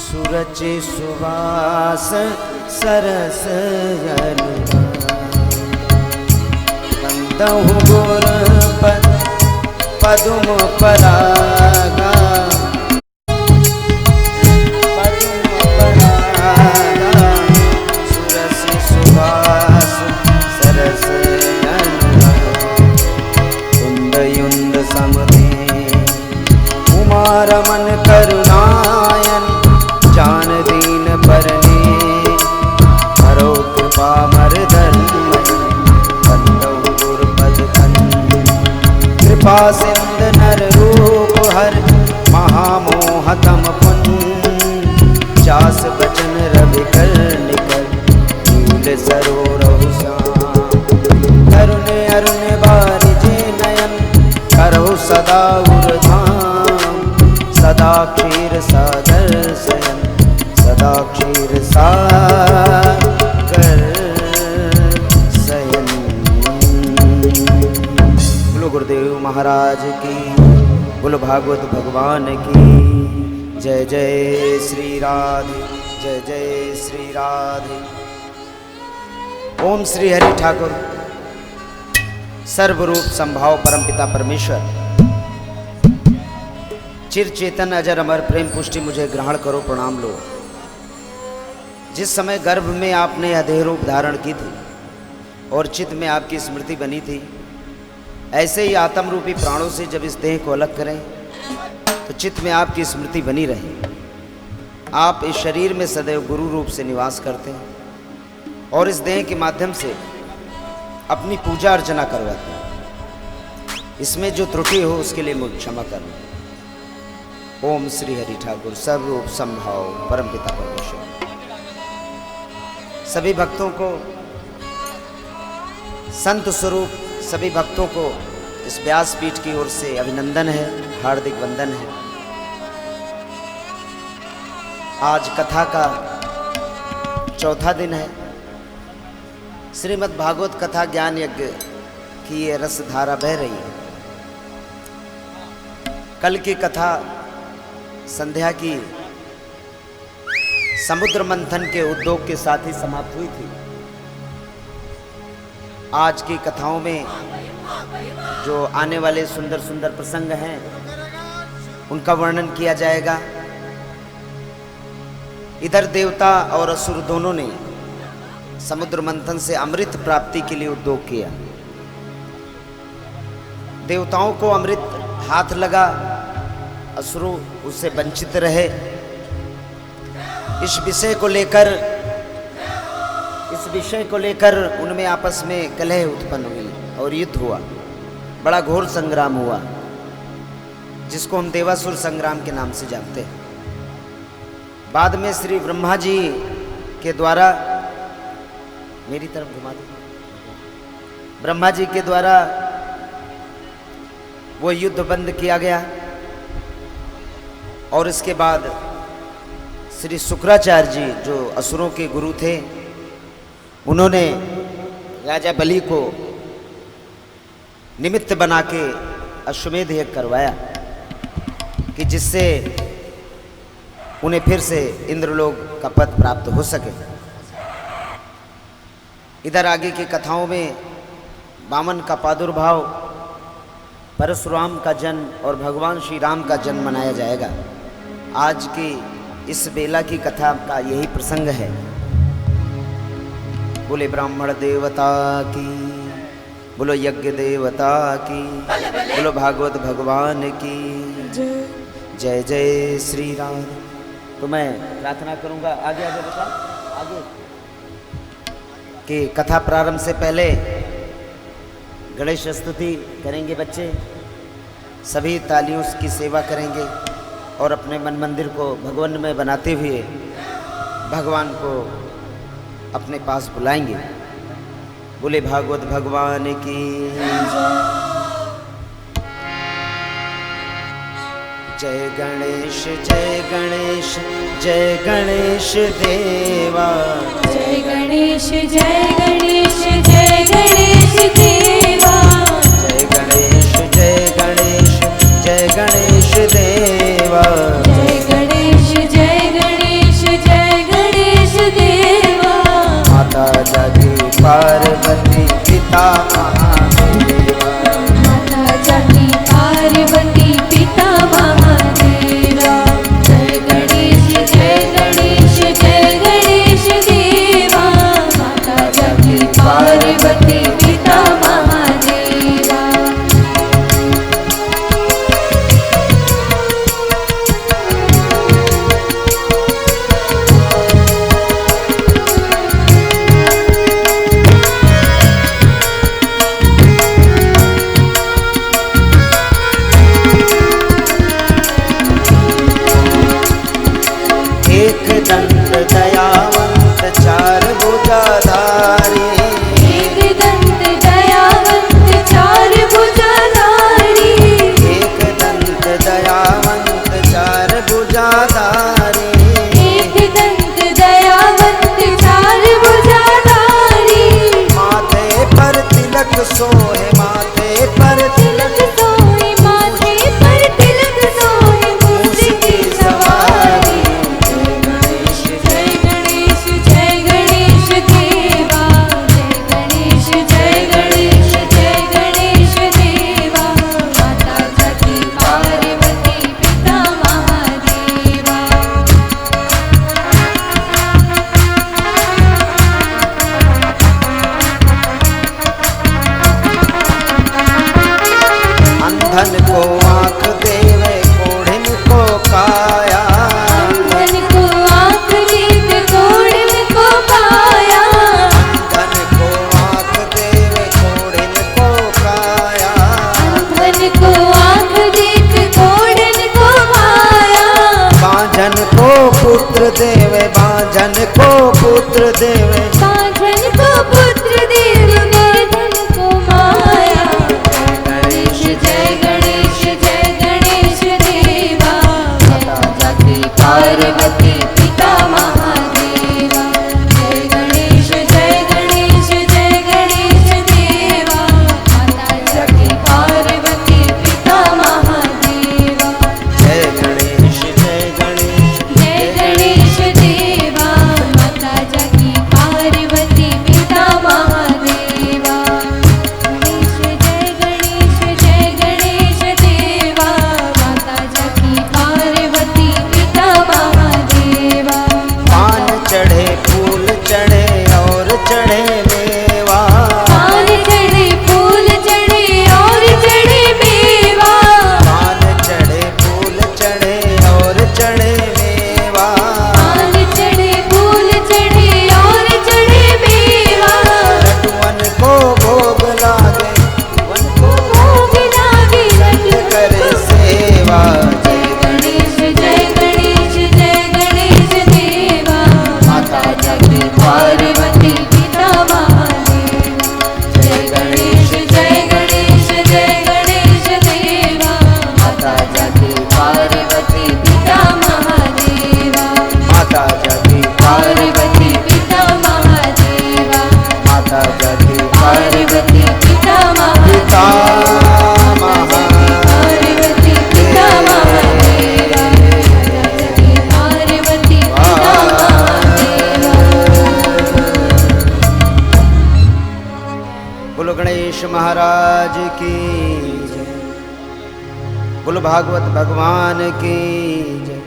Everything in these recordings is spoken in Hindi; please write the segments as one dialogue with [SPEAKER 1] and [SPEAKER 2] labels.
[SPEAKER 1] सूरज सुवास सरस बंदहु गुर पदुम परागा सूरज सुवास सरस कुंद युंद समदे उमारमन करुणायन जान दीन परने हरो कृपा मर्दन बंदौ गुरपद कृपा सिंध नर रूप हर महामोहतम पुन जास बचन रवि कर निकल नील सरोरहु श्याम तरुण अरुण बारिजे नयन करो सदा उर्धाम सदा क्षीर सागर शयन सदा क्षीर सागर शयन। बोलो गुरुदेव महाराज की, बोलो भागवत भगवान की जय। जय श्री राधे, जय जय श्री राधे। ओम श्री हरि ठाकुर सर्वरूप संभाव परमपिता परमेश्वर चिर चेतन अजर अमर प्रेम पुष्टि मुझे ग्रहण करो प्रणाम लो। जिस समय गर्भ में आपने यह देह रूप धारण की थी और चित्त में आपकी स्मृति बनी थी, ऐसे ही आत्म रूपी प्राणों से जब इस देह को अलग करें तो चित्त में आपकी स्मृति बनी रहे। आप इस शरीर में सदैव गुरु रूप से निवास करते हैं और इस देह के माध्यम से अपनी पूजा अर्चना करवाते हैं। इसमें जो त्रुटि हो उसके लिए मुझे क्षमा करना। ओम श्री हरि ठाकुर सर्वरूप संभाव परमपिता परमेश्वर। सभी भक्तों को संत स्वरूप सभी भक्तों को इस व्यासपीठ की ओर से अभिनंदन है, हार्दिक वंदन है। आज कथा का चौथा दिन है। श्रीमद् भागवत कथा ज्ञान यज्ञ की ये रसधारा बह रही है। कल की कथा संध्या की समुद्र मंथन के उद्योग के साथ ही समाप्त हुई थी। आज की कथाओं में जो आने वाले सुंदर सुंदर प्रसंग हैं उनका वर्णन किया जाएगा। इधर देवता और असुर दोनों ने समुद्र मंथन से अमृत प्राप्ति के लिए उद्योग किया। देवताओं को अमृत हाथ लगा, असुरों उससे वंचित रहे। इस विषय को लेकर उनमें आपस में कलह उत्पन्न हुई और युद्ध हुआ। बड़ा घोर संग्राम हुआ जिसको हम देवासुर संग्राम के नाम से जानते हैं। बाद में श्री ब्रह्मा जी के द्वारा, मेरी तरफ घुमा दो, ब्रह्मा जी के द्वारा वो युद्ध बंद किया गया और इसके बाद श्री शुक्राचार्य जी जो असुरों के गुरु थे, उन्होंने राजा बलि को निमित्त बना के अश्वमेध यज्ञ करवाया कि जिससे उन्हें फिर से इंद्रलोक का पद प्राप्त हो सके। इधर आगे की कथाओं में वामन का प्रादुर्भाव, परशुराम का जन्म और भगवान श्री राम का जन्म मनाया जाएगा। आज की इस बेला की कथा का यही प्रसंग है। बोले ब्राह्मण देवता की, बोलो यज्ञ देवता की, बोलो भागवत भगवान की जय। जय श्री राम। तो मैं प्रार्थना करूंगा, आगे आगे बता, आगे कि कथा प्रारंभ से पहले गणेश स्तुति करेंगे बच्चे। सभी तालियों की सेवा करेंगे और अपने मन मंदिर को भगवानमय बनाते हुए भगवान को अपने पास बुलाएंगे। बोले भागवत भगवान की जय। गणेश जय गणेश जय गणेश देवा,
[SPEAKER 2] जय गणेश जय गणेश जय गणेश देवा,
[SPEAKER 1] जय गणेश जय गणेश जय गणेश देवा,
[SPEAKER 2] जय गणेश जय गणेश
[SPEAKER 1] एक दंत दयावंत चार भुजाधारी,
[SPEAKER 2] एक दंत दयावंत चार भुजाधारी,
[SPEAKER 1] एक दंत दयावंत चार भुजाधारी,
[SPEAKER 2] एक दंत दयावंत चार भुजाधारी।
[SPEAKER 1] माथे पर तिलक सोहे, माथे पर
[SPEAKER 2] तिलक सोहे, माथे पर तिलक सोहे, मूछ की सवारी। जय गणेश जय गणेश देवा, जय गणेश जय गणेश जय गणेश देवा। माता सती पार्वती पिता महादेवा।
[SPEAKER 1] अंधन को आँख देवे, कोढ़िन को काया,
[SPEAKER 2] अंधन को आँख दीप कोढ़िन को पाया,
[SPEAKER 1] अंधन को आँख देवे, कोढ़िन को काया,
[SPEAKER 2] अंधन को आँख दीप कोढ़िन को पाया।
[SPEAKER 1] बांझन को पुत्र देवे, बांझन को पुत्र देवे,
[SPEAKER 2] साधन को पुत्र देव, निर्धन को माया। गणेश जय गणेश जय गणेश देवा, माता सती पार्वती पिता महादेवा। जय गणेश जय गणेश जय गणेश देवा, माता सती पार्वती पिता महादेवा।
[SPEAKER 1] जय गणेश जय गणेश
[SPEAKER 2] जय गणेश देवा, माता जगी पार्वती पिता महादेवा। गणेश जय गणेश जय गणेश देवा, माता जगी पार्वती पिता महादेवा।
[SPEAKER 1] पान चढ़े फूल चढ़े और चढ़े मेवा,
[SPEAKER 2] पान चढ़े फूल चढ़े और चढ़े मेवा,
[SPEAKER 1] पान चढ़े फूल चढ़े और चढ़े मेवा,
[SPEAKER 2] पान चढ़े फूल चढ़े और चढ़े मेवा।
[SPEAKER 1] लड्डुअन को भोग लागे, लड्डुअन को
[SPEAKER 2] भोग लागे
[SPEAKER 1] संत करे सेवा।
[SPEAKER 2] जय गणेश जय गणेश जय गणेश देवा, माता जगी पार्वती पिता महादेवा। जय गणेश जय गणेश जय गणेश देवा, माता जगी पार्वती पिता महादेवा।
[SPEAKER 1] माता जगी
[SPEAKER 2] पार्वती पिता महादेवा,
[SPEAKER 1] माता जगी
[SPEAKER 2] पार्वती पिता
[SPEAKER 1] पिता
[SPEAKER 2] महादेवा। पार्वती पिता महादेवा, जगी पार्वती पिता महादेवा।
[SPEAKER 1] बोलो गणेश महाराज की जय, बोलो भागवत भगवान की जय।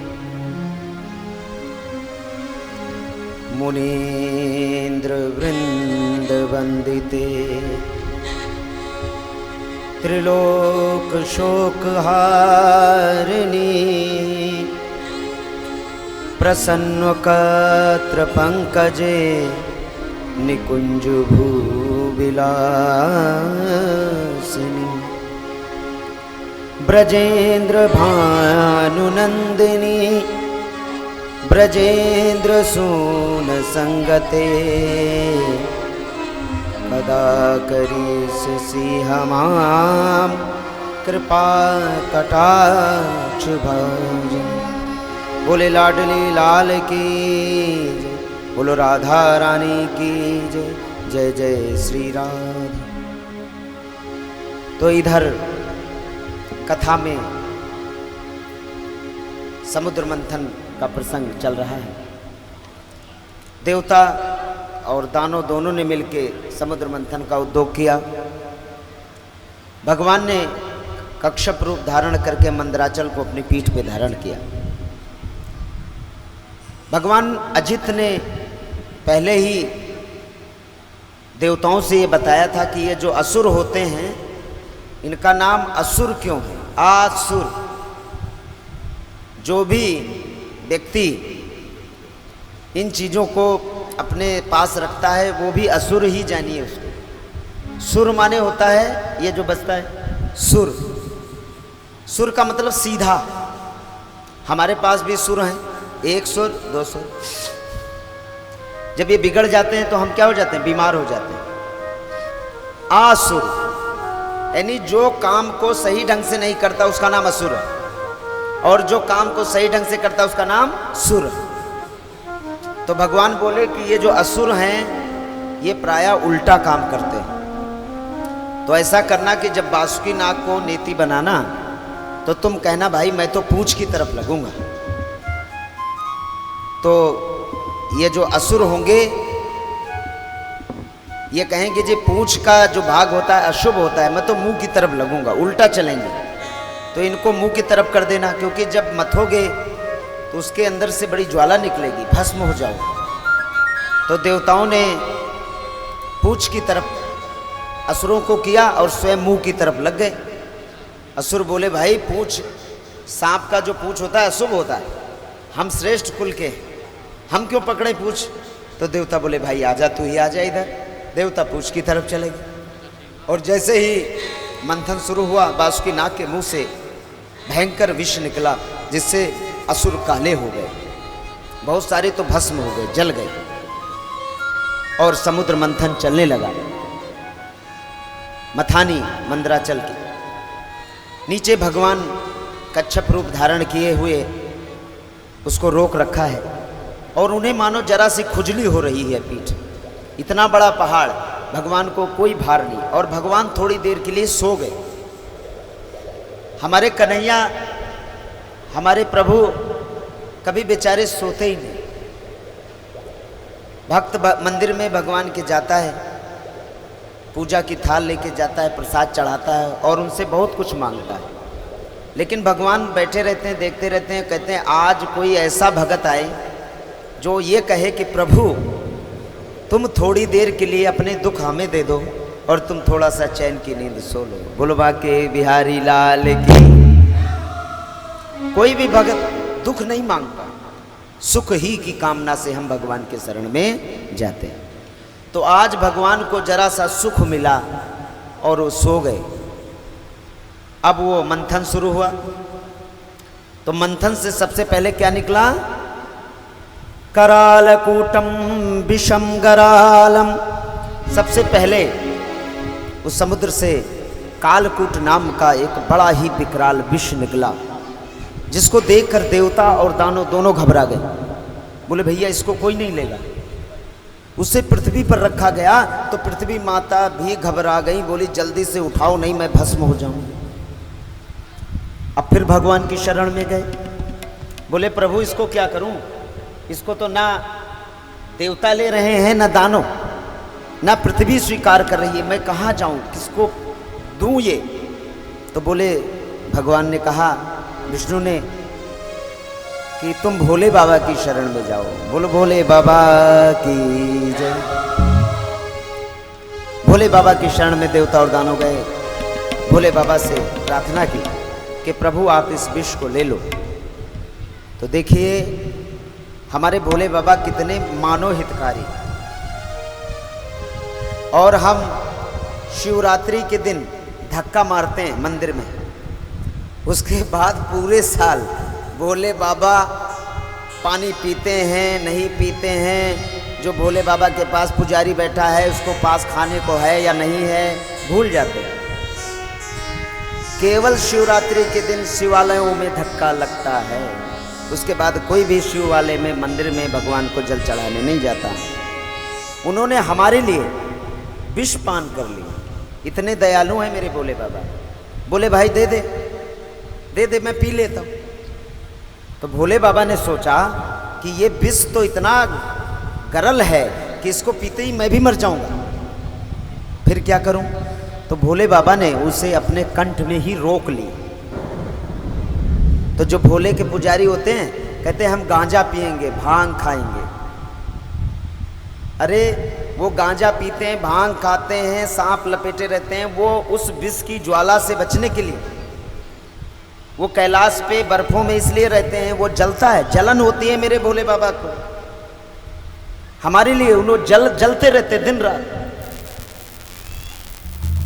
[SPEAKER 1] मुनीन्द्र वृंद वंदिते, त्रिलोक शोक हारिणी, प्रसन्न कत्र पंकजे, निकुंज भूविलासिनी, ब्रजेंद्र भानुनंदिनी, ब्रजेंद्र सून संगते, कदा करिष्यसि हमां कृपा कटाक्ष भजन। बोले लाडली लाल की जय, बोलो राधा रानी की जय, जय जय श्री राधे। तो इधर कथा में समुद्र मंथन का प्रसंग चल रहा है। देवता और दानव दोनों ने मिलकर समुद्र मंथन का उद्योग किया। भगवान ने कक्षप रूप धारण करके मंदराचल को अपनी पीठ पे धारण किया। भगवान अजित ने पहले ही देवताओं से ये बताया था कि ये जो असुर होते हैं इनका नाम असुर क्यों है, आसुर। जो भी व्यक्ति इन चीज़ों को अपने पास रखता है वो भी असुर ही जानिए उसको। सुर माने होता है ये जो बजता है सुर। सुर का मतलब सीधा। हमारे पास भी सुर हैं, एक सुर, दो सुर। जब ये बिगड़ जाते हैं तो हम क्या हो जाते हैं? बीमार हो जाते हैं। आसुर यानी जो काम को सही ढंग से नहीं करता उसका नाम असुर है, और जो काम को सही ढंग से करता उसका नाम सुर है। तो भगवान बोले कि ये जो असुर हैं ये प्रायः उल्टा काम करते हैं। तो ऐसा करना कि जब बासुकी नाग को नेति बनाना तो तुम कहना भाई मैं तो पूंछ की तरफ लगूंगा। तो ये जो असुर होंगे ये कहेंगे जी पूंछ का जो भाग होता है अशुभ होता है, मैं तो मुंह की तरफ लगूंगा, उल्टा चलेंगे। तो इनको मुंह की तरफ कर देना, क्योंकि जब मथोगे तो उसके अंदर से बड़ी ज्वाला निकलेगी, भस्म हो जाओ। तो देवताओं ने पूंछ की तरफ असुरों को किया और स्वयं मुंह की तरफ लग गए। असुर बोले भाई पूंछ, सांप का जो पूंछ होता है अशुभ होता है, हम श्रेष्ठ कुल के, हम क्यों पकड़े पूंछ? तो देवता बोले भाई आजा, तू ही आजा इधर। देवता पूंछ की तरफ चले गए और जैसे ही मंथन शुरू हुआ बासुकी नाग के मुंह से भयंकर विष निकला, जिससे असुर काले हो गए, बहुत सारे तो भस्म हो गए, जल गए। और समुद्र मंथन चलने लगा। मथानी मंदराचल के नीचे भगवान कच्छप रूप धारण किए हुए उसको रोक रखा है, और उन्हें मानो जरा सी खुजली हो रही है पीठ। इतना बड़ा पहाड़, भगवान को कोई भार नहीं, और भगवान थोड़ी देर के लिए सो गए। हमारे कन्हैया, हमारे प्रभु कभी बेचारे सोते ही नहीं। भक्त मंदिर में भगवान के जाता है, पूजा की थाल लेके जाता है, प्रसाद चढ़ाता है और उनसे बहुत कुछ मांगता है, लेकिन भगवान बैठे रहते हैं, देखते रहते हैं। कहते हैं आज कोई ऐसा भगत आए जो ये कहे कि प्रभु तुम थोड़ी देर के लिए अपने दुख हमें दे दो और तुम थोड़ा सा चैन की नींद सो लो। बुलवा के बिहारी लाल की। कोई भी भगत दुख नहीं मांगता, सुख ही की कामना से हम भगवान के शरण में जाते हैं। तो आज भगवान को जरा सा सुख मिला और वो सो गए। अब वो मंथन शुरू हुआ, तो मंथन से सबसे पहले क्या निकला? करालकूटम विषम गरालम। सबसे पहले उस समुद्र से कालकूट नाम का एक बड़ा ही विकराल विष निकला, जिसको देखकर देवता और दानव दोनों घबरा गए। बोले भैया इसको कोई नहीं लेगा। उसे पृथ्वी पर रखा गया तो पृथ्वी माता भी घबरा गई, बोली जल्दी से उठाओ नहीं मैं भस्म हो जाऊं। अब फिर भगवान की शरण में गए, बोले प्रभु इसको क्या करूं? इसको तो ना देवता ले रहे हैं, ना दानव, ना पृथ्वी स्वीकार कर रही है, मैं कहाँ जाऊं, किसको दूं ये? तो बोले भगवान ने कहा, विष्णु ने, कि तुम भोले बाबा की शरण में जाओ। बोलो भोले बाबा की जय। भोले बाबा की शरण में देवता और दानव गए। भोले बाबा से प्रार्थना की कि प्रभु आप इस विष को ले लो। तो देखिए हमारे भोले बाबा कितने मानव हितकारी। और हम शिवरात्रि के दिन धक्का मारते हैं मंदिर में, उसके बाद पूरे साल भोले बाबा पानी पीते हैं नहीं पीते हैं, जो भोले बाबा के पास पुजारी बैठा है उसको पास खाने को है या नहीं है भूल जाते हैं। केवल शिवरात्रि के दिन शिवालयों में धक्का लगता है, उसके बाद कोई भी शिवालय में मंदिर में भगवान को जल चढ़ाने नहीं जाता। उन्होंने हमारे लिए विष पान कर लिया, इतने दयालु हैं मेरे भोले बाबा। बोले भाई दे दे दे दे, मैं पी लेता हूँ। तो भोले बाबा ने सोचा कि ये विष तो इतना गरल है कि इसको पीते ही मैं भी मर जाऊंगा, फिर क्या करूं? तो भोले बाबा ने उसे अपने कंठ में ही रोक ली। तो जो भोले के पुजारी होते हैं कहते हैं हम गांजा पिएंगे, भांग खाएंगे। अरे वो गांजा पीते हैं, भांग खाते हैं, सांप लपेटे रहते हैं, वो उस विष की ज्वाला से बचने के लिए वो कैलाश पे बर्फों में इसलिए रहते हैं, वो जलता है, जलन होती है मेरे भोले बाबा को। हमारे लिए उन्होंने जलते रहते दिन रात।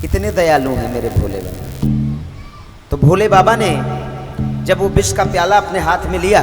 [SPEAKER 1] कितने दयालु हैं मेरे भोले बाबा। तो भोले बाबा ने जब वो विष का प्याला अपने हाथ में लिया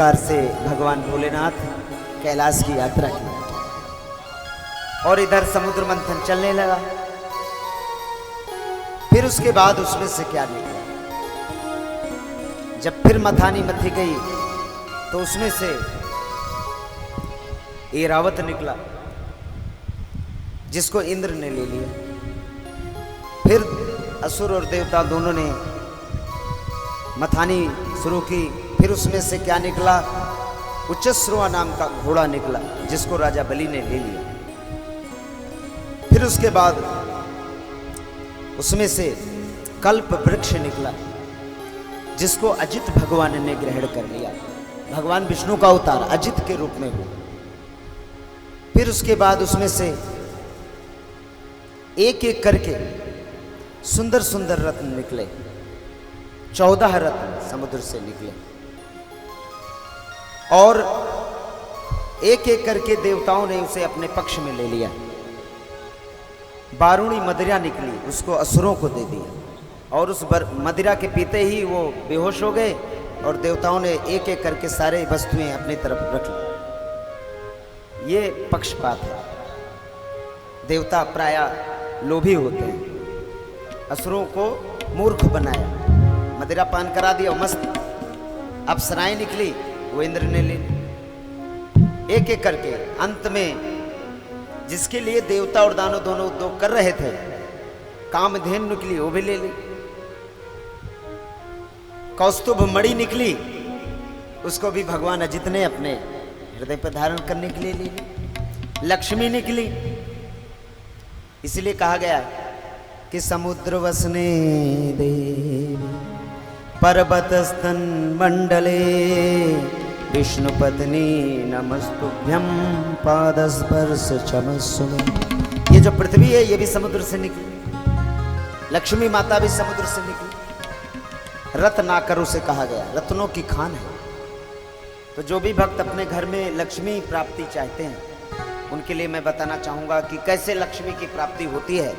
[SPEAKER 1] प्रकार से भगवान भोलेनाथ कैलाश की यात्रा की और इधर समुद्र मंथन चलने लगा। फिर उसके बाद उसमें से क्या निकला? जब फिर मथानी मथी गई तो उसमें से ऐरावत निकला जिसको इंद्र ने ले लिया। फिर असुर और देवता दोनों ने मथानी शुरू की। फिर उसमें से क्या निकला? उच्चश्रवा नाम का घोड़ा निकला जिसको राजा बलि ने ले लिया। फिर उसके बाद उसमें से कल्प वृक्ष निकला जिसको अजित भगवान ने ग्रहण कर लिया। भगवान विष्णु का अवतार अजित के रूप में हुआ। फिर उसके बाद उसमें से एक एक करके सुंदर सुंदर रत्न निकले। 14 रत्न समुद्र से निकले और एक एक करके देवताओं ने उसे अपने पक्ष में ले लिया। बारूणी मदिरा निकली, उसको असुरों को दे दिया और उस मदिरा के पीते ही वो बेहोश हो गए और देवताओं ने एक एक करके सारे वस्तुएं अपनी तरफ रख ली। ये पक्षपात है। देवता प्रायः लोभी होते हैं। असुरों को मूर्ख बनाया, मदिरा पान करा दिया, मस्त। अप्सराएं निकली, वो इंद्र ने ले ली। एक एक करके अंत में जिसके लिए देवता और दानव दोनों उद्योग कर रहे थे, कामधेनु निकली, वो भी ले ली। कौस्तुभ मणि निकली, उसको भी भगवान अजित ने अपने हृदय पर धारण करने के लिए ले ली। लक्ष्मी निकली, इसलिए कहा गया कि समुद्र वसने देवी पर्वत स्तन मंडले विष्णु पत्नी नमस्तुभ्यं पादस्पर्श चमस्सु मे। ये जो पृथ्वी है ये भी समुद्र से निकली, लक्ष्मी माता भी समुद्र से निकली। रत्नाकर उसे कहा गया, रत्नों की खान है। तो जो भी भक्त अपने घर में लक्ष्मी प्राप्ति चाहते हैं उनके लिए मैं बताना चाहूँगा कि कैसे लक्ष्मी की प्राप्ति होती है,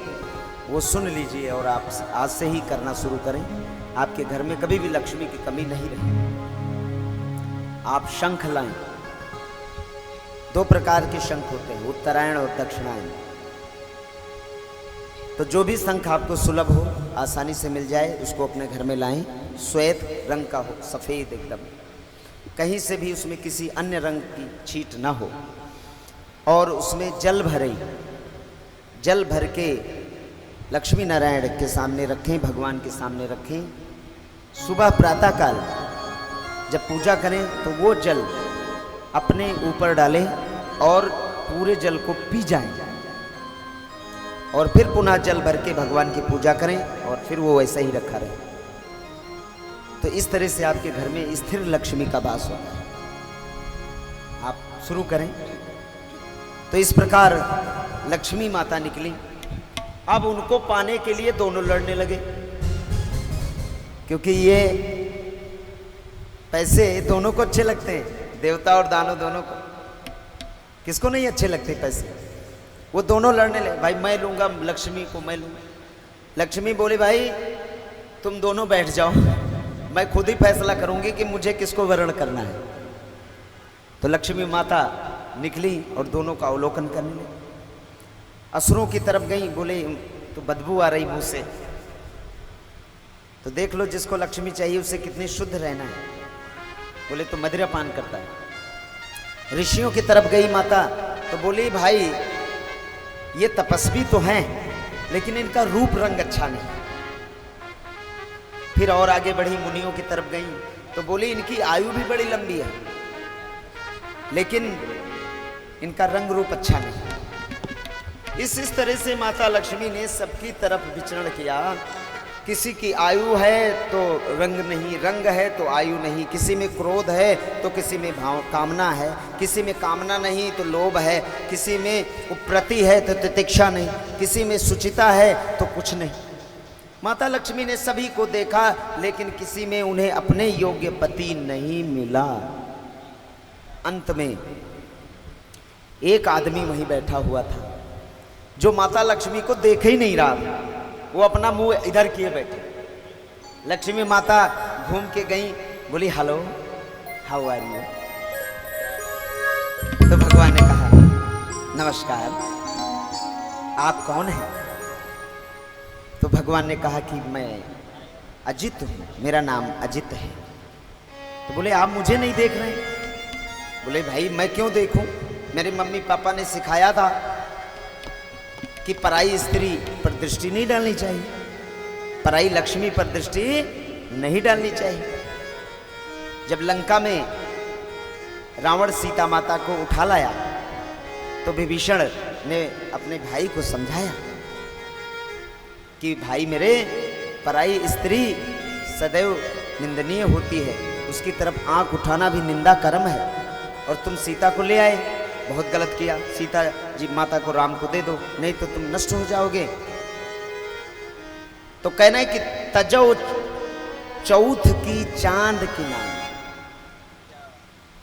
[SPEAKER 1] वो सुन लीजिए और आप आज से ही करना शुरू करें। आपके घर में कभी भी लक्ष्मी की कमी नहीं रहे। आप शंख लाएं। 2 प्रकार के शंख होते हैं, उत्तरायण और दक्षिणायन। तो जो भी शंख आपको सुलभ हो, आसानी से मिल जाए, उसको अपने घर में लाएं। श्वेत रंग का हो, सफ़ेद एकदम, कहीं से भी उसमें किसी अन्य रंग की छीट ना हो। और उसमें जल भरें। जल भर के लक्ष्मी नारायण के सामने रखें, भगवान के सामने रखें। सुबह प्रातःकाल जब पूजा करें तो वो जल अपने ऊपर डालें और पूरे जल को पी जाएं और फिर पुनः जल भर के भगवान की पूजा करें और फिर वो वैसा ही रखा रहे। तो इस तरह से आपके घर में स्थिर लक्ष्मी का वास होता है। आप शुरू करें। तो इस प्रकार लक्ष्मी माता निकली। अब उनको पाने के लिए दोनों लड़ने लगे, क्योंकि ये पैसे दोनों को अच्छे लगते हैं, देवता और दानव दोनों को। किसको नहीं अच्छे लगते पैसे? वो दोनों लड़ने लगे। भाई मैं लूंगा लक्ष्मी को, मैं लूंगा। लक्ष्मी बोली भाई तुम दोनों बैठ जाओ, मैं खुद ही फैसला करूंगी कि मुझे किसको वरण करना है। तो लक्ष्मी माता निकली और दोनों का अवलोकन करने लगी। असुरों की तरफ गई, बोले तो बदबू आ रही मुंह से, तो देख लो जिसको लक्ष्मी चाहिए उसे कितनी शुद्ध रहना है। बोले तो मदिरा पान करता है। ऋषियों की तरफ गई माता, तो बोली भाई ये तपस्वी तो हैं लेकिन इनका रूप रंग अच्छा नहीं। फिर और आगे बढ़ी, मुनियों की तरफ गई, तो बोली इनकी आयु भी बड़ी लंबी है लेकिन इनका रंग रूप अच्छा नहीं। इस तरह से माता लक्ष्मी ने सबकी तरफ विचरण किया। किसी की आयु है तो रंग नहीं, रंग है तो आयु नहीं। किसी में क्रोध है तो किसी में भाव कामना है, किसी में कामना नहीं तो लोभ है, किसी में उप्रति है तो तितिक्षा नहीं, किसी में सुचिता है तो कुछ नहीं। माता लक्ष्मी ने सभी को देखा लेकिन किसी में उन्हें अपने योग्य पति नहीं मिला। अंत में एक आदमी वहीं बैठा हुआ था जो माता लक्ष्मी को देख ही नहीं रहा था। वो अपना मुंह इधर किए बैठे। लक्ष्मी माता घूम के गई, बोली हेलो हाउ आर यू? तो भगवान ने कहा नमस्कार, आप कौन हैं? तो भगवान ने कहा कि मैं अजित हूँ, मेरा नाम अजित है। तो बोले आप मुझे नहीं देख रहे? बोले भाई मैं क्यों देखूं? मेरे मम्मी पापा ने सिखाया था कि पराई स्त्री पर दृष्टि नहीं डालनी चाहिए, पराई लक्ष्मी पर दृष्टि नहीं डालनी चाहिए। जब लंका में रावण सीता माता को उठा लाया तो विभीषण ने अपने भाई को समझाया कि भाई मेरे, पराई स्त्री सदैव निंदनीय होती है, उसकी तरफ आंख उठाना भी निंदा कर्म है। और तुम सीता को ले आए, बहुत गलत किया। सीता जी माता को राम को दे दो, नहीं तो तुम नष्ट हो जाओगे। तो कहना है कि तजो चौथ की चांद की नाम,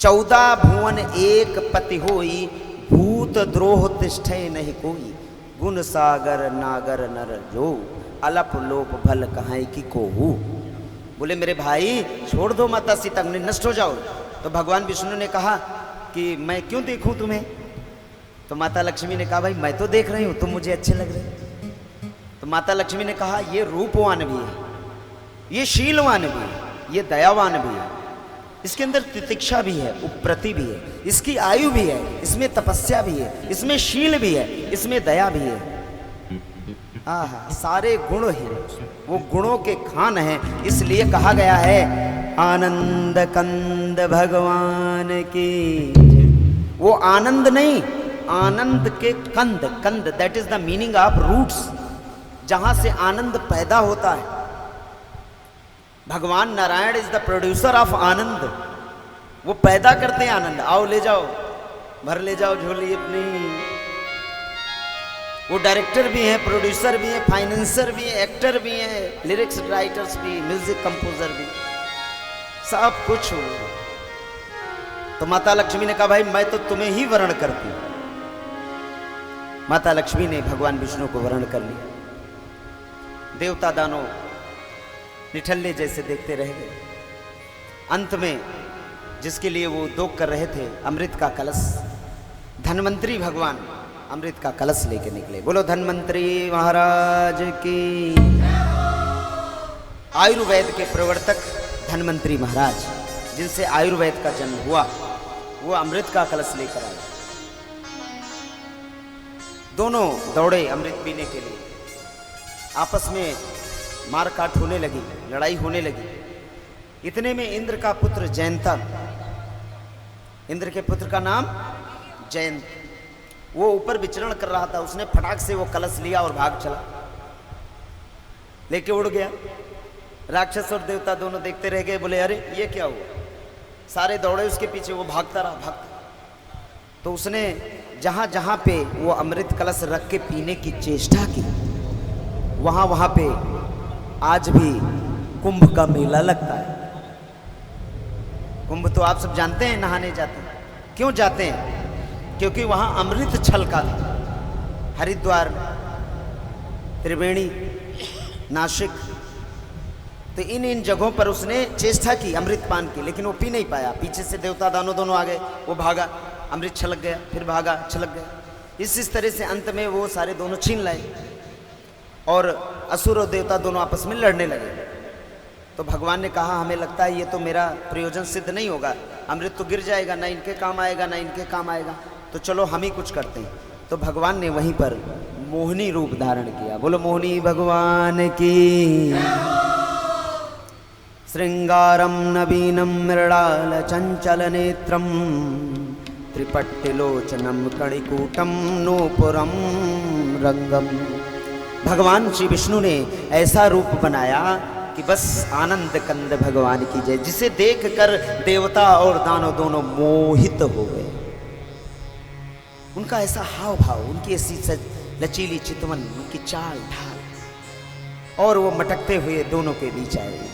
[SPEAKER 1] 14 भुवन एक पति होई, भूत द्रोह तिष्ठे नहीं कोई, गुण सागर नागर नर जो, अलप लोप भल कहाई की कोहू। बोले मेरे भाई छोड़ दो माता सीता, नष्ट हो जाओ। तो भगवान विष्णु ने कहा कि मैं क्यों देखूं तुम्हें? तो माता लक्ष्मी ने कहा भाई मैं तो देख रही हूं, तुम मुझे अच्छे लग रहे। तो माता लक्ष्मी ने कहा ये रूपवान भी है, ये शीलवान भी है, ये दयावान भी है, इसके अंदर तितिक्षा भी है, उपप्रति भी है, इसकी आयु भी है, इसमें तपस्या भी है, इसमें शील भी है, इसमें दया भी है। आहा, सारे गुण ही वो गुणों के खान हैं। इसलिए कहा गया है आनंद कंद भगवान की। वो आनंद नहीं, आनंद के कंद, कंद that is the meaning of roots, जहां से आनंद पैदा होता है। भगवान Narayan is the producer of आनंद, वो पैदा करते हैं आनंद। आओ ले जाओ, भर ले जाओ झोली अपनी। वो डायरेक्टर भी हैं, प्रोड्यूसर भी हैं, फाइनेंसर भी हैं, एक्टर भी हैं, लिरिक्स राइटर्स भी, म्यूजिक कंपोजर भी, सब कुछ हो। तो माता लक्ष्मी ने कहा भाई मैं तो तुम्हें ही वर्ण करती हूं। माता लक्ष्मी ने भगवान विष्णु को वर्ण कर लिया। देवता दानव निठल्ले जैसे देखते रह गए। अंत में जिसके लिए वो उद्योग कर रहे थे, अमृत का कलश, धन्वंतरी भगवान अमृत का कलश लेके निकले। बोलो धन्वंतरी महाराज की। आयुर्वेद के प्रवर्तक धन्वंतरी महाराज, जिनसे आयुर्वेद का जन्म हुआ, वो अमृत का कलश लेकर आए। दोनों दौड़े अमृत पीने के लिए। आपस में मारकाट होने लगी, लड़ाई होने लगी। इतने में इंद्र का पुत्र जयंता, इंद्र के पुत्र का नाम जयंत, वो ऊपर विचरण कर रहा था। उसने फटाक से वो कलश लिया और भाग चला, लेके उड़ गया। राक्षस और देवता दोनों देखते रह गए। बोले अरे ये क्या हुआ? सारे दौड़े उसके पीछे, वो भागता रहा, भागता। तो उसने जहां जहां पे वो अमृत कलश रख के पीने की चेष्टा की, वहां वहां पे आज भी कुंभ का मेला लगता है। कुंभ तो आप सब जानते हैं, नहाने जाते हैं। क्यों जाते हैं? क्योंकि वहां अमृत छलका था। हरिद्वार, त्रिवेणी, नासिक, तो इन जगहों पर उसने चेष्टा की अमृत पान की, लेकिन वो पी नहीं पाया। पीछे से देवता दानव दोनों आ गए, वो भागा, अमृत छलक गया, फिर भागा, छलक गया। इस तरह से अंत में वो सारे दोनों छीन लाए और असुर और देवता दोनों आपस में लड़ने लगे। तो भगवान ने कहा हमें लगता है ये तो मेरा प्रयोजन सिद्ध नहीं होगा, अमृत तो गिर जाएगा, ना इनके काम आएगा ना इनके काम आएगा, तो चलो हम ही कुछ करते हैं। तो भगवान ने वहीं पर मोहिनी रूप धारण किया। बोलो मोहिनी भगवान की। श्रृंगारम नवीनम मृणाल चंचल नेत्रम त्रिपट्टिलोचनम कणिकूटम नूपुरम रंगम। भगवान श्री विष्णु ने ऐसा रूप बनाया कि बस आनंद कंद भगवान की जय, जिसे देखकर देवता और दानव दोनों मोहित हो गए। उनका ऐसा हाव भाव, उनकी ऐसी लचीली चितवन, उनकी चाल ढाल, और वो मटकते हुए दोनों के बीच आए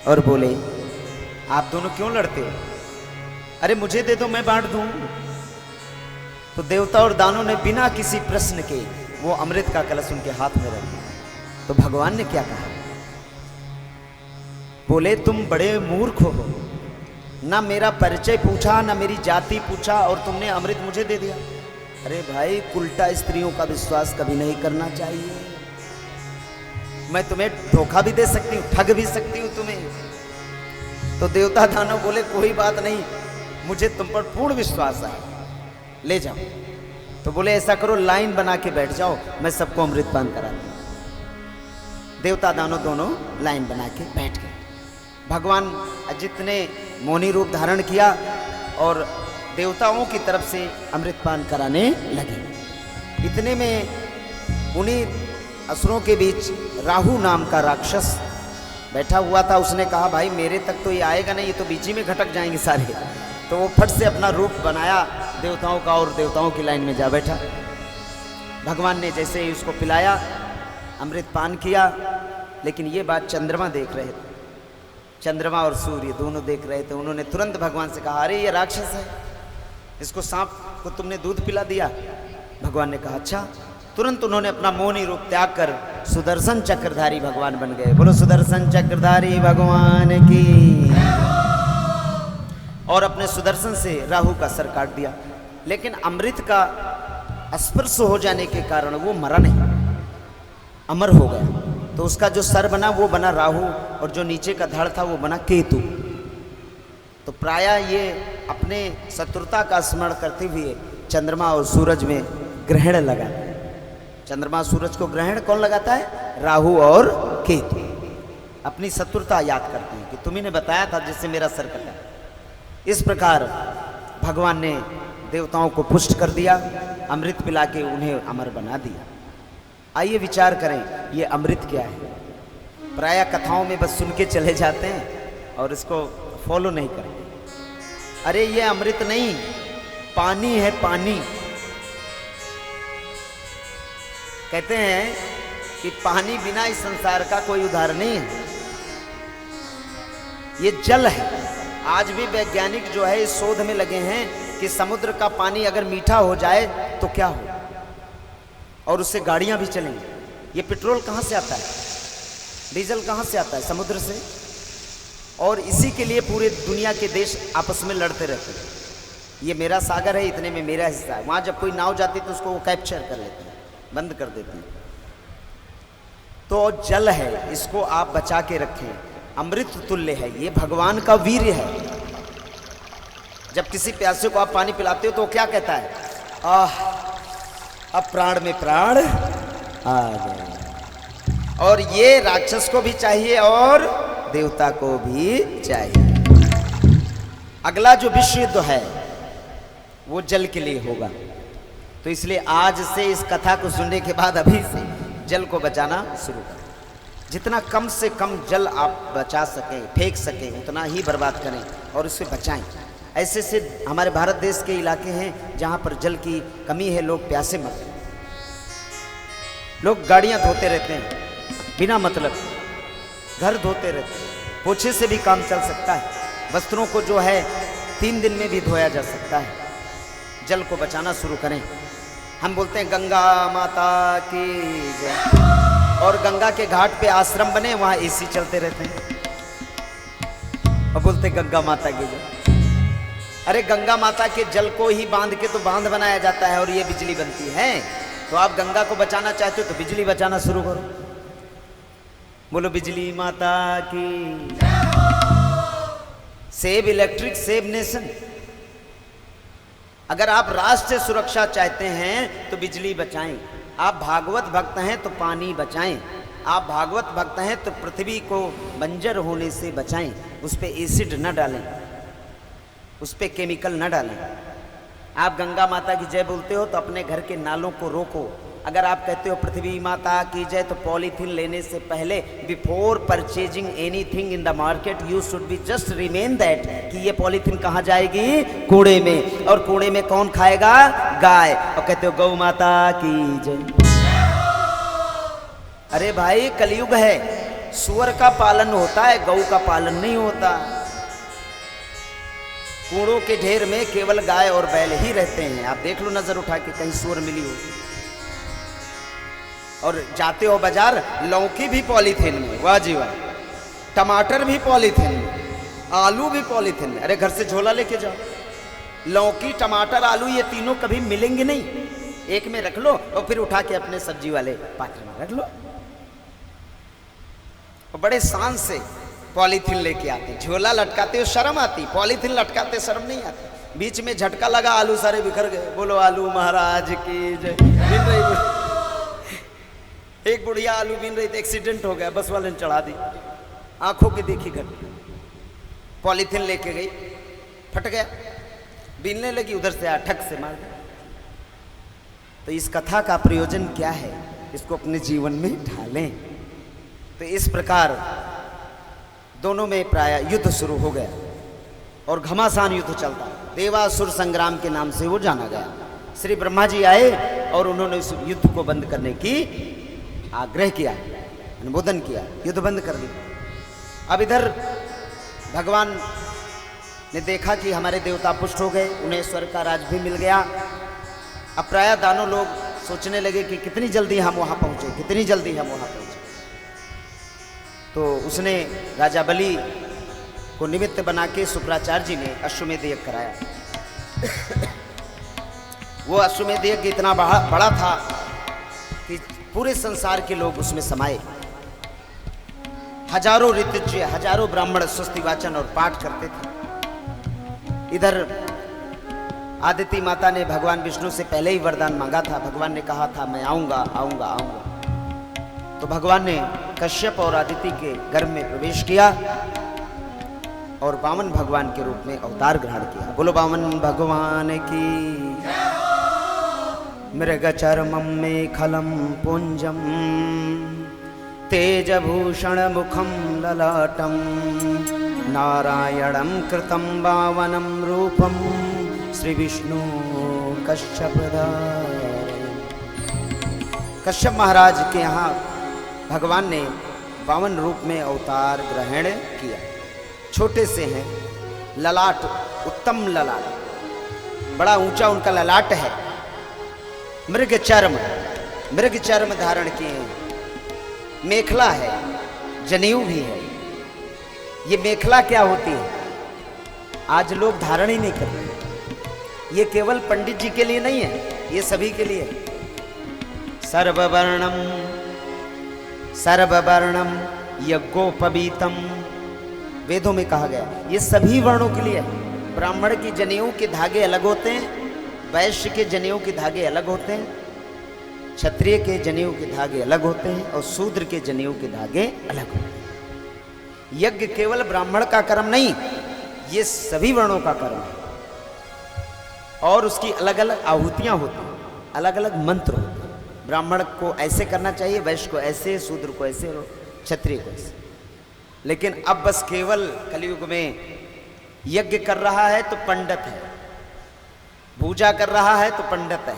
[SPEAKER 1] और बोले आप दोनों क्यों लड़ते हो? अरे मुझे दे दो, मैं बांट दूं। तो देवता और दानों ने बिना किसी प्रश्न के वो अमृत का कलश उनके हाथ में रख दिया। तो भगवान ने क्या कहा? बोले तुम बड़े मूर्ख हो, ना मेरा परिचय पूछा, ना मेरी जाति पूछा, और तुमने अमृत मुझे दे दिया। अरे भाई, उल्टा स्त्रियों का विश्वास कभी नहीं करना चाहिए। मैं तुम्हें धोखा भी दे सकती हूँ, ठग भी सकती हूँ तुम्हें। तो देवता दानव बोले कोई बात नहीं, मुझे तुम पर पूर्ण विश्वास है, ले जाओ। तो बोले ऐसा करो, लाइन बना के बैठ जाओ, मैं सबको अमृत पान कराता हूं। देवता दानव दोनों लाइन बना के बैठ गए। भगवान अजित ने मौनी रूप धारण किया और देवताओं की तरफ से अमृत पान कराने लगे। इतने में उन्हीं असुरों के बीच राहु नाम का राक्षस बैठा हुआ था। उसने कहा भाई मेरे तक तो ये आएगा नहीं, ये तो बीच ही में घटक जाएंगे सारे। तो वो फट से अपना रूप बनाया देवताओं का और देवताओं की लाइन में जा बैठा। भगवान ने जैसे ही उसको पिलाया, अमृत पान किया, लेकिन ये बात चंद्रमा देख रहे थे। चंद्रमा और सूर्य दोनों देख रहे थे। उन्होंने तुरंत भगवान से कहा, अरे ये राक्षस है, इसको सांप को तुमने दूध पिला दिया। भगवान ने कहा अच्छा। तुरंत उन्होंने अपना मौनी रूप त्याग कर सुदर्शन चक्रधारी भगवान बन गए। बोलो सुदर्शन चक्रधारी भगवान की। और अपने सुदर्शन से राहु का सर काट दिया। लेकिन अमृत का स्पर्श हो जाने के कारण वो मरा नहीं, अमर हो गया। तो उसका जो सर बना वो बना राहु, और जो नीचे का धड़ था वो बना केतु। तो प्रायः ये अपने शत्रुता का स्मरण करते हुए चंद्रमा और सूरज में ग्रहण लगा। चंद्रमा सूरज को ग्रहण कौन लगाता है? राहु और केतु। अपनी शत्रुता याद करते हैं कि तुम्ही ने बताया था जिससे मेरा सर कटा। इस प्रकार भगवान ने देवताओं को पुष्ट कर दिया, अमृत पिला के उन्हें अमर बना दिया। आइए विचार करें ये अमृत क्या है। प्रायः कथाओं में बस सुन के चले जाते हैं और इसको फॉलो नहीं करेंगे। अरे ये अमृत नहीं, पानी है, पानी। कहते हैं कि पानी बिना इस संसार का कोई उदाहरण नहीं है। ये जल है। आज भी वैज्ञानिक जो है इस शोध में लगे हैं कि समुद्र का पानी अगर मीठा हो जाए तो क्या हो, और उससे गाड़ियां भी चलेंगी। ये पेट्रोल कहां से आता है, डीजल कहां से आता है? समुद्र से। और इसी के लिए पूरे दुनिया के देश आपस में लड़ते रहते हैं। ये मेरा सागर है, इतने में मेरा हिस्सा है। वहां जब कोई नाव जाती तो उसको वो कैप्चर कर लेते हैं, बंद कर देते हैं। तो जल है, इसको आप बचा के रखें। अमृत तुल्य है, ये भगवान का वीर्य है। जब किसी प्यासे को आप पानी पिलाते हो तो क्या कहता है? आह, अब प्राण में प्राण आ गए। और ये राक्षस को भी चाहिए और देवता को भी चाहिए। अगला जो विश्व युद्ध है वो जल के लिए होगा। तो इसलिए आज से इस कथा को सुनने के बाद अभी से जल को बचाना शुरू करें। जितना कम से कम जल आप बचा सकें, फेंक सकें, उतना ही बर्बाद करें और उससे बचाएं। ऐसे से हमारे भारत देश के इलाके हैं जहाँ पर जल की कमी है, लोग प्यासे मरते हैं। लोग गाड़ियाँ धोते रहते हैं बिना मतलब, घर धोते रहते हैं। पोछे से भी काम चल सकता है। वस्त्रों को जो है 3 दिन में भी धोया जा सकता है। जल को बचाना शुरू करें। हम बोलते हैं गंगा माता की जय, और गंगा के घाट पे आश्रम बने, वहाँ एसी चलते रहते हैं और बोलते हैं गंगा माता की जय। अरे गंगा माता के जल को ही बांध के तो बांध बनाया जाता है और ये बिजली बनती है। तो आप गंगा को बचाना चाहते हो तो बिजली बचाना शुरू करो। बोलो बिजली माता की। Save electric, save nation. अगर आप राष्ट्र सुरक्षा चाहते हैं तो बिजली बचाएं। आप भागवत भक्त हैं तो पानी बचाएं। आप भागवत भक्त हैं तो पृथ्वी को बंजर होने से बचाएं। उस पर एसिड न डालें, उस पर केमिकल न डालें। आप गंगा माता की जय बोलते हो तो अपने घर के नालों को रोको। अगर आप कहते हो पृथ्वी माता की जय तो पॉलीथीन लेने से पहले, before purchasing anything in the market, you should be just remain that कि ये पॉलीथीन कहाँ जाएगी? कूड़े में। और कूड़े में कौन खाएगा? गाय। और कहते हो गौ माता की जय। अरे भाई कलयुग है, सुअर का पालन होता है, गौ का पालन नहीं होता। कूड़ों के ढेर में केवल गाय और बैल ही रहते हैं। आप देख लो नजर उठा के, कहीं सुअर मिली हो। और जाते हो बाजार, लौकी भी पॉलीथीन में, वाह जी वाह, टमाटर भी पॉलीथीन में, आलू भी पॉलीथिन में। अरे घर से झोला लेके जाओ, लौकी टमाटर आलू ये तीनों कभी मिलेंगे नहीं, एक में रख लो और फिर उठा के अपने सब्जी वाले पात्र में रख लो। और बड़े शान से पॉलीथिन लेके आते, झोला लटकाते हो शर्म आती, पॉलीथिन लटकाते शर्म नहीं आती। बीच में झटका लगा, आलू सारे बिखर गए। बोलो आलू महाराज की जय। बीन रही एक बुढ़िया आलू बीन रही थी, एक्सीडेंट हो गया, बस वाले ने चढ़ा दी, आंखों की देखी घटना। पॉलीथिन लेके गई, फट गया, बीनने लगी, उधर से ठक से मार दिया। तो इस कथा का प्रयोजन क्या है, इसको अपने जीवन में ढालें। तो इस प्रकार दोनों में प्राय युद्ध शुरू हो गया और घमासान युद्ध चलता, देवासुर संग्राम के नाम से वो जाना गया। श्री ब्रह्मा जी आए और उन्होंने इस युद्ध को बंद करने की आग्रह किया, अनुमोदन किया, युद्ध बंद कर दिया। अब इधर भगवान ने देखा कि हमारे देवता पुष्ट हो गए, उन्हें स्वर्ग का राज भी मिल गया। अब प्राय दानों लोग सोचने लगे कि कितनी जल्दी हम वहाँ पहुँचे, कितनी जल्दी हम वहाँ पहुँचे। तो उसने राजा बलि को निमित्त बना के शुक्राचार्य जी ने अश्वमेध यज्ञ कराया। वो अश्वमेध यज्ञ इतना बड़ा था कि पूरे संसार के लोग उसमें समाये। हजारों ऋतुज्य, हजारों ब्राह्मण स्वस्ति वाचन और पाठ करते थे। इधर आदिति माता ने भगवान विष्णु से पहले ही वरदान मांगा था। भगवान ने कहा था मैं आऊंगा आऊंगा आऊंगा। तो भगवान ने कश्यप और आदिति के गर्भ में प्रवेश किया और वामन भगवान के रूप में अवतार ग्रहण किया। बोलो वामन भगवान की। मृग चर्मम में खलम पुंजम तेजभूषण मुखम ललाटम नारायणं कृतं वावनं रूपम श्री विष्णु कश्यप। कश्यप महाराज के यहाँ भगवान ने वामन रूप में अवतार ग्रहण किया। छोटे से हैं, ललाट उत्तम ललाट, बड़ा ऊंचा उनका ललाट है। मृग चर्म धारण किए हैं, मेखला है, जनेऊ भी है। ये मेखला क्या होती है आज लोग धारण ही नहीं करते। ये केवल पंडित जी के लिए नहीं है, ये सभी के लिए है। सर्ववर्णम यज्ञोपवीतम, वेदों में कहा गया ये सभी वर्णों के लिए है। ब्राह्मण की जनेऊ के धागे अलग होते हैं, वैश्य के जनेऊ के धागे अलग होते हैं, क्षत्रिय के जनेऊ के धागे अलग होते हैं और शूद्र के जनेऊ के धागे अलग होते हैं। यज्ञ केवल ब्राह्मण का कर्म नहीं, ये सभी वर्णों का कर्म है। और उसकी अलग अलग आहुतियां होती हैं, अलग अलग मंत्र होते हैं। ब्राह्मण को ऐसे करना चाहिए, वैश्य को ऐसे, शूद्र को ऐसे और क्षत्रिय को ऐसे। लेकिन अब बस केवल कलयुग में यज्ञ कर रहा है तो पंडित है, पूजा कर रहा है तो पंडित है,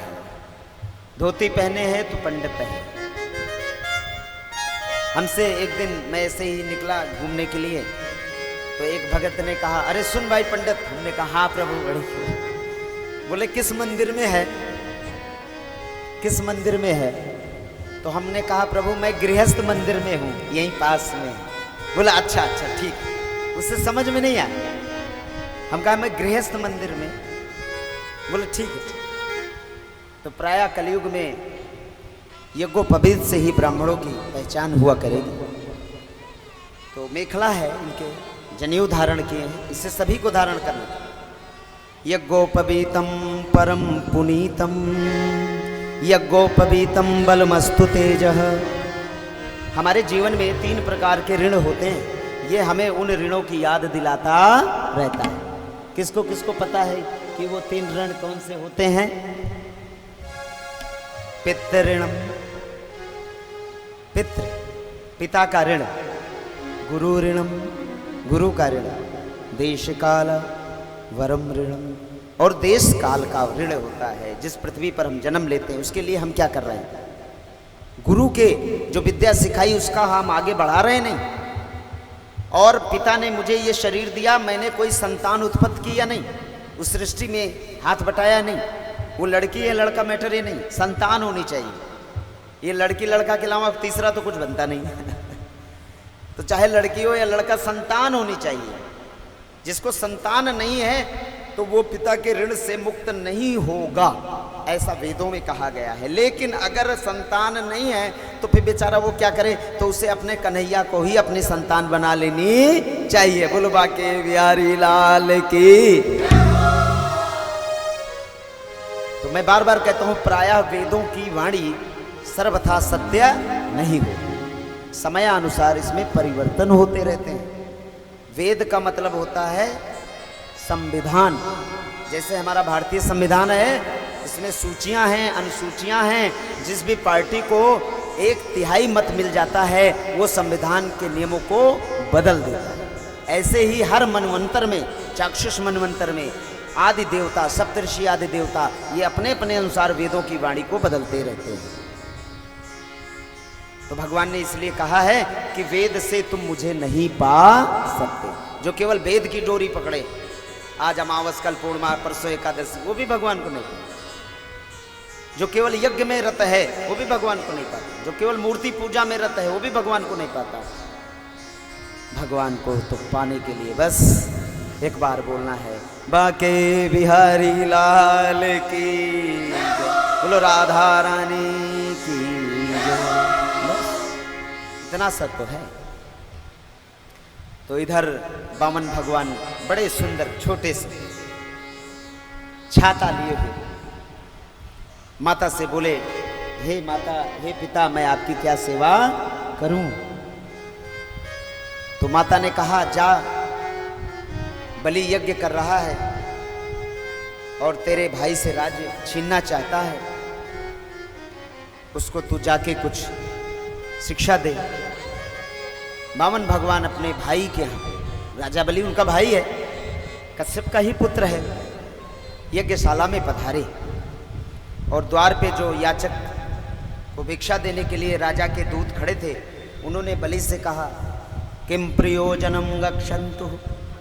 [SPEAKER 1] धोती पहने हैं तो पंडित है। हमसे एक दिन मैं ऐसे ही निकला घूमने के लिए, तो एक भगत ने कहा अरे सुन भाई पंडित। हमने कहा हाँ प्रभु। बड़ी बोले किस मंदिर में है, किस मंदिर में है? तो हमने कहा प्रभु मैं गृहस्थ मंदिर में हूँ, यहीं पास में। बोला अच्छा अच्छा ठीक। उससे समझ में नहीं आया। हम कहा मैं गृहस्थ मंदिर में। बोले ठीक है। तो प्रायः कलयुग में यज्ञोपवीत से ही ब्राह्मणों की पहचान हुआ करेगी। तो मेखला है, इनके जनेऊ धारण किए हैं, इससे सभी को धारण करना चाहिए। यज्ञोपवीतम परम पुनीतम यज्ञोपवीतम बलमस्तु तेजः। हमारे जीवन में 3 प्रकार के ऋण होते हैं, ये हमें उन ऋणों की याद दिलाता रहता है। किसको किसको पता है कि वो 3 ऋण कौन से होते हैं? पितृ ऋणम, पितृ पिता का ऋण, गुरु ऋणम गुरु का ऋण, देश काल वरम ऋणम। और देश काल का ऋण होता है, जिस पृथ्वी पर हम जन्म लेते हैं उसके लिए हम क्या कर रहे हैं? गुरु के जो विद्या सिखाई उसका हम आगे बढ़ा रहे नहीं। और पिता ने मुझे ये शरीर दिया, मैंने कोई संतान उत्पत्ति की या नहीं, उस सृष्टि में हाथ बटाया नहीं। वो लड़की है लड़का मैटर ही नहीं, संतान होनी चाहिए। ये लड़की लड़का के अलावा तीसरा तो कुछ बनता नहीं। तो चाहे लड़की हो या लड़का, संतान होनी चाहिए। जिसको संतान नहीं है तो वो पिता के ऋण से मुक्त नहीं होगा, ऐसा वेदों में कहा गया है। लेकिन अगर संतान नहीं है तो फिर बेचारा वो क्या करे, तो उसे अपने कन्हैया को ही अपनी संतान बना लेनी चाहिए। बोलो बाके बिहारी लाल की। तो मैं बार बार कहता हूं, प्रायः वेदों की वाणी सर्वथा सत्य नहीं हो, समयानुसार इसमें परिवर्तन होते रहते हैं। वेद का मतलब होता है संविधान। जैसे हमारा भारतीय संविधान है, इसमें सूचियां हैं, अनुसूचियां हैं। जिस भी पार्टी को 1/3 मत मिल जाता है वो संविधान के नियमों को बदल देता है। ऐसे ही हर मनवंतर में, चाक्षुष मनवंतर में आदि देवता, सप्तऋषि आदि देवता, ये अपने अपने अनुसार वेदों की वाणी को बदलते रहते हैं। तो भगवान ने इसलिए कहा है कि वेद से तुम मुझे नहीं पा सकते। जो केवल वेद की डोरी पकड़े, आज अमावस, कल पूर्णिमा, परसों एकादशी, वो भी भगवान को नहीं पाता। जो केवल यज्ञ में रत है वो भी भगवान को नहीं पाता। जो केवल मूर्ति पूजा में रत है वो भी भगवान को नहीं पाता। भगवान को तो पाने के लिए बस एक बार बोलना है, बाके बिहारी लाल की, बोलो राधा रानी की। इतना सब तो है। तो इधर वामन भगवान बड़े सुंदर छोटे से छाता लिए हुए माता से बोले, हे माता, हे पिता, मैं आपकी क्या सेवा करूं? तो माता ने कहा, जा, बलि यज्ञ कर रहा है और तेरे भाई से राज्य छीनना चाहता है, उसको तू जाके कुछ शिक्षा दे। वामन भगवान अपने भाई के यहाँ, राजा बलि उनका भाई है, कश्यप का ही पुत्र है, यज्ञशाला में पधारे और द्वार पे जो याचक को भिक्षा देने के लिए राजा के दूत खड़े थे, उन्होंने बलि से कहा, किम प्रयोजनम गक्षन्तु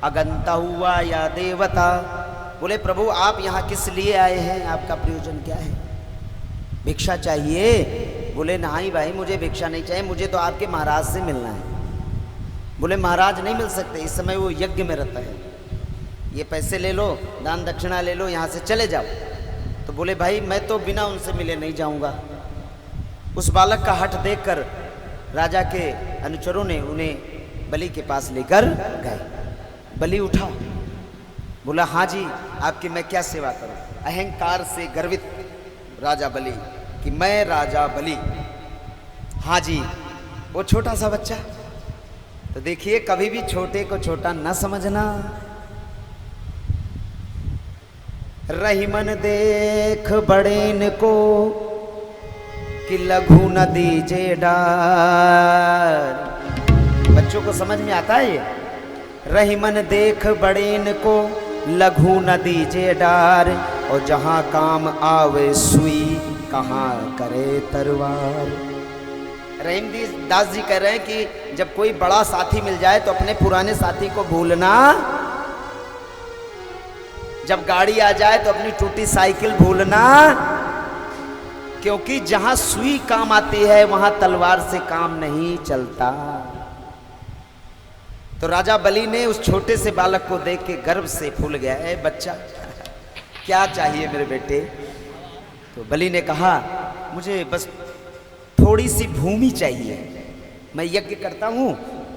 [SPEAKER 1] अगंता हुआ या देवता। बोले प्रभु, आप यहाँ किस लिए आए हैं? आपका प्रयोजन क्या है? भिक्षा चाहिए? बोले नहीं भाई, मुझे भिक्षा नहीं चाहिए, मुझे तो आपके महाराज से मिलना है। बोले महाराज नहीं मिल सकते, इस समय वो यज्ञ में रहता है, ये पैसे ले लो, दान दक्षिणा ले लो, यहाँ से चले जाओ। तो बोले भाई, मैं तो बिना उनसे मिले नहीं जाऊँगा। उस बालक का हठ देखकर राजा के अनुचरों ने उन्हें बलि के पास लेकर गए। बलि उठा, बोला हाँ जी, आपकी मैं क्या सेवा करूं? अहंकार से गर्वित राजा बलि कि मैं राजा बलि, हाँ जी। वो छोटा सा बच्चा, तो देखिए कभी भी छोटे को छोटा न समझना। रही मन देख बड़ेन को कि लघु न दीजे डार। बच्चों को समझ में आता है ये। रही मन देख बड़ेन को लघु न दीजे डार, और जहां काम आवे सुई कहाँ करे तरवार। रहीम दास जी कह रहे हैं कि जब कोई बड़ा साथी मिल जाए तो अपने पुराने साथी को भूलना, जब गाड़ी आ जाए तो अपनी टूटी साइकिल भूलना, क्योंकि जहां सुई काम आती है वहां तलवार से काम नहीं चलता। तो राजा बलि ने उस छोटे से बालक को देख के गर्व से फूल गया, ए बच्चा क्या चाहिए मेरे बेटे? तो बलि ने कहा, मुझे बस थोड़ी सी भूमि चाहिए। मैं यज्ञ करता हूँ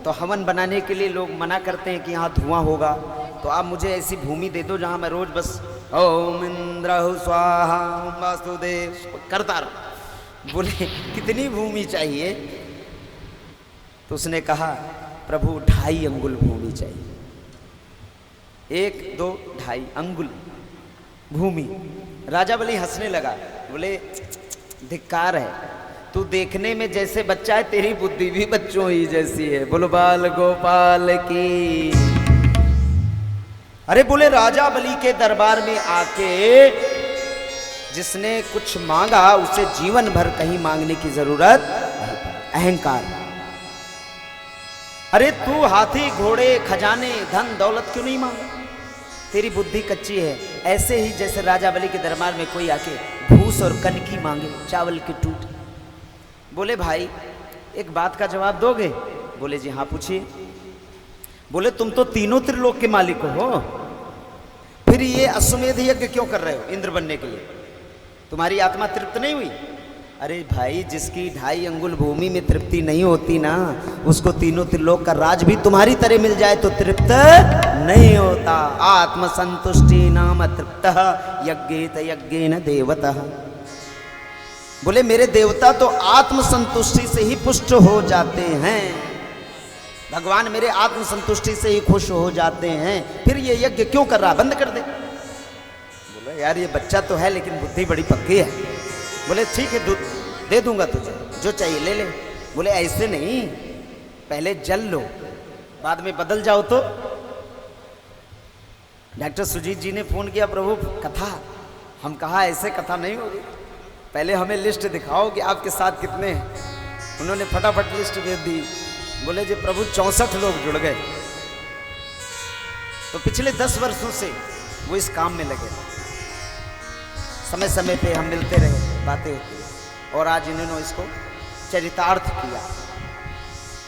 [SPEAKER 1] तो हवन बनाने के लिए लोग मना करते हैं कि यहाँ धुआं होगा, तो आप मुझे ऐसी भूमि दे दो जहाँ मैं रोज बस ओम इंद्र स्वाहा ओम वासुदेव करता रहूं। बोले कितनी भूमि चाहिए? तो उसने कहा, प्रभु 2.5 अंगुल भूमि चाहिए। 1, 2, 2.5 अंगुल भूमि। राजा बलि हंसने लगा, बोले धिक्कार है, तू देखने में जैसे बच्चा है, तेरी बुद्धि भी बच्चों ही जैसी है। बोलो बाल गोपाल की। अरे बोले राजा बलि के दरबार में आके जिसने कुछ मांगा उसे जीवन भर कहीं मांगने की जरूरत नहीं पड़ी। अहंकार। अरे तू हाथी घोड़े खजाने धन दौलत क्यों नहीं मांगा? तेरी बुद्धि कच्ची है। ऐसे ही जैसे राजा बलि के दरबार में कोई आके भूस और कनकी मांगे, चावल की टूट। बोले भाई एक बात का जवाब दोगे? बोले जी हाँ पूछिए। बोले तुम तो तीनों त्रिलोक के मालिक हो, फिर ये अश्वमेध यज्ञ क्यों कर रहे हो इंद्र बनने के लिए? तुम्हारी आत्मा तृप्त नहीं हुई? अरे भाई, जिसकी 2.5 अंगुल भूमि में तृप्ति नहीं होती ना, उसको तीनों त्रिलोक का राज भी तुम्हारी तरह मिल जाए तो तृप्त नहीं होता। आत्म संतुष्टि नाम तृप्त यज्ञेत यज्ञेन देवतः। बोले मेरे देवता तो आत्म संतुष्टि से ही पुष्ट हो जाते हैं, भगवान मेरे आत्म संतुष्टि से ही खुश हो जाते हैं, फिर ये यज्ञ क्यों कर रहा? बंद कर दे। बोले यार ये बच्चा तो है लेकिन बुद्धि बड़ी पक्की है। बोले ठीक है, दे दूंगा तुझे, जो चाहिए ले ले। बोले ऐसे नहीं, पहले जल लो, बाद में बदल जाओ तो। डॉक्टर सुजीत जी ने फोन किया, प्रभु कथा। हम कहा ऐसे कथा नहीं होगी, पहले हमें लिस्ट दिखाओ कि आपके साथ कितने हैं। उन्होंने फटाफट लिस्ट भेज दी। बोले जी प्रभु 64 लोग जुड़ गए। तो पिछले 10 वर्षों से वो इस काम में लगे, समय समय पे हम मिलते रहे, बातें होती, और आज इन्होंने इसको चरितार्थ किया।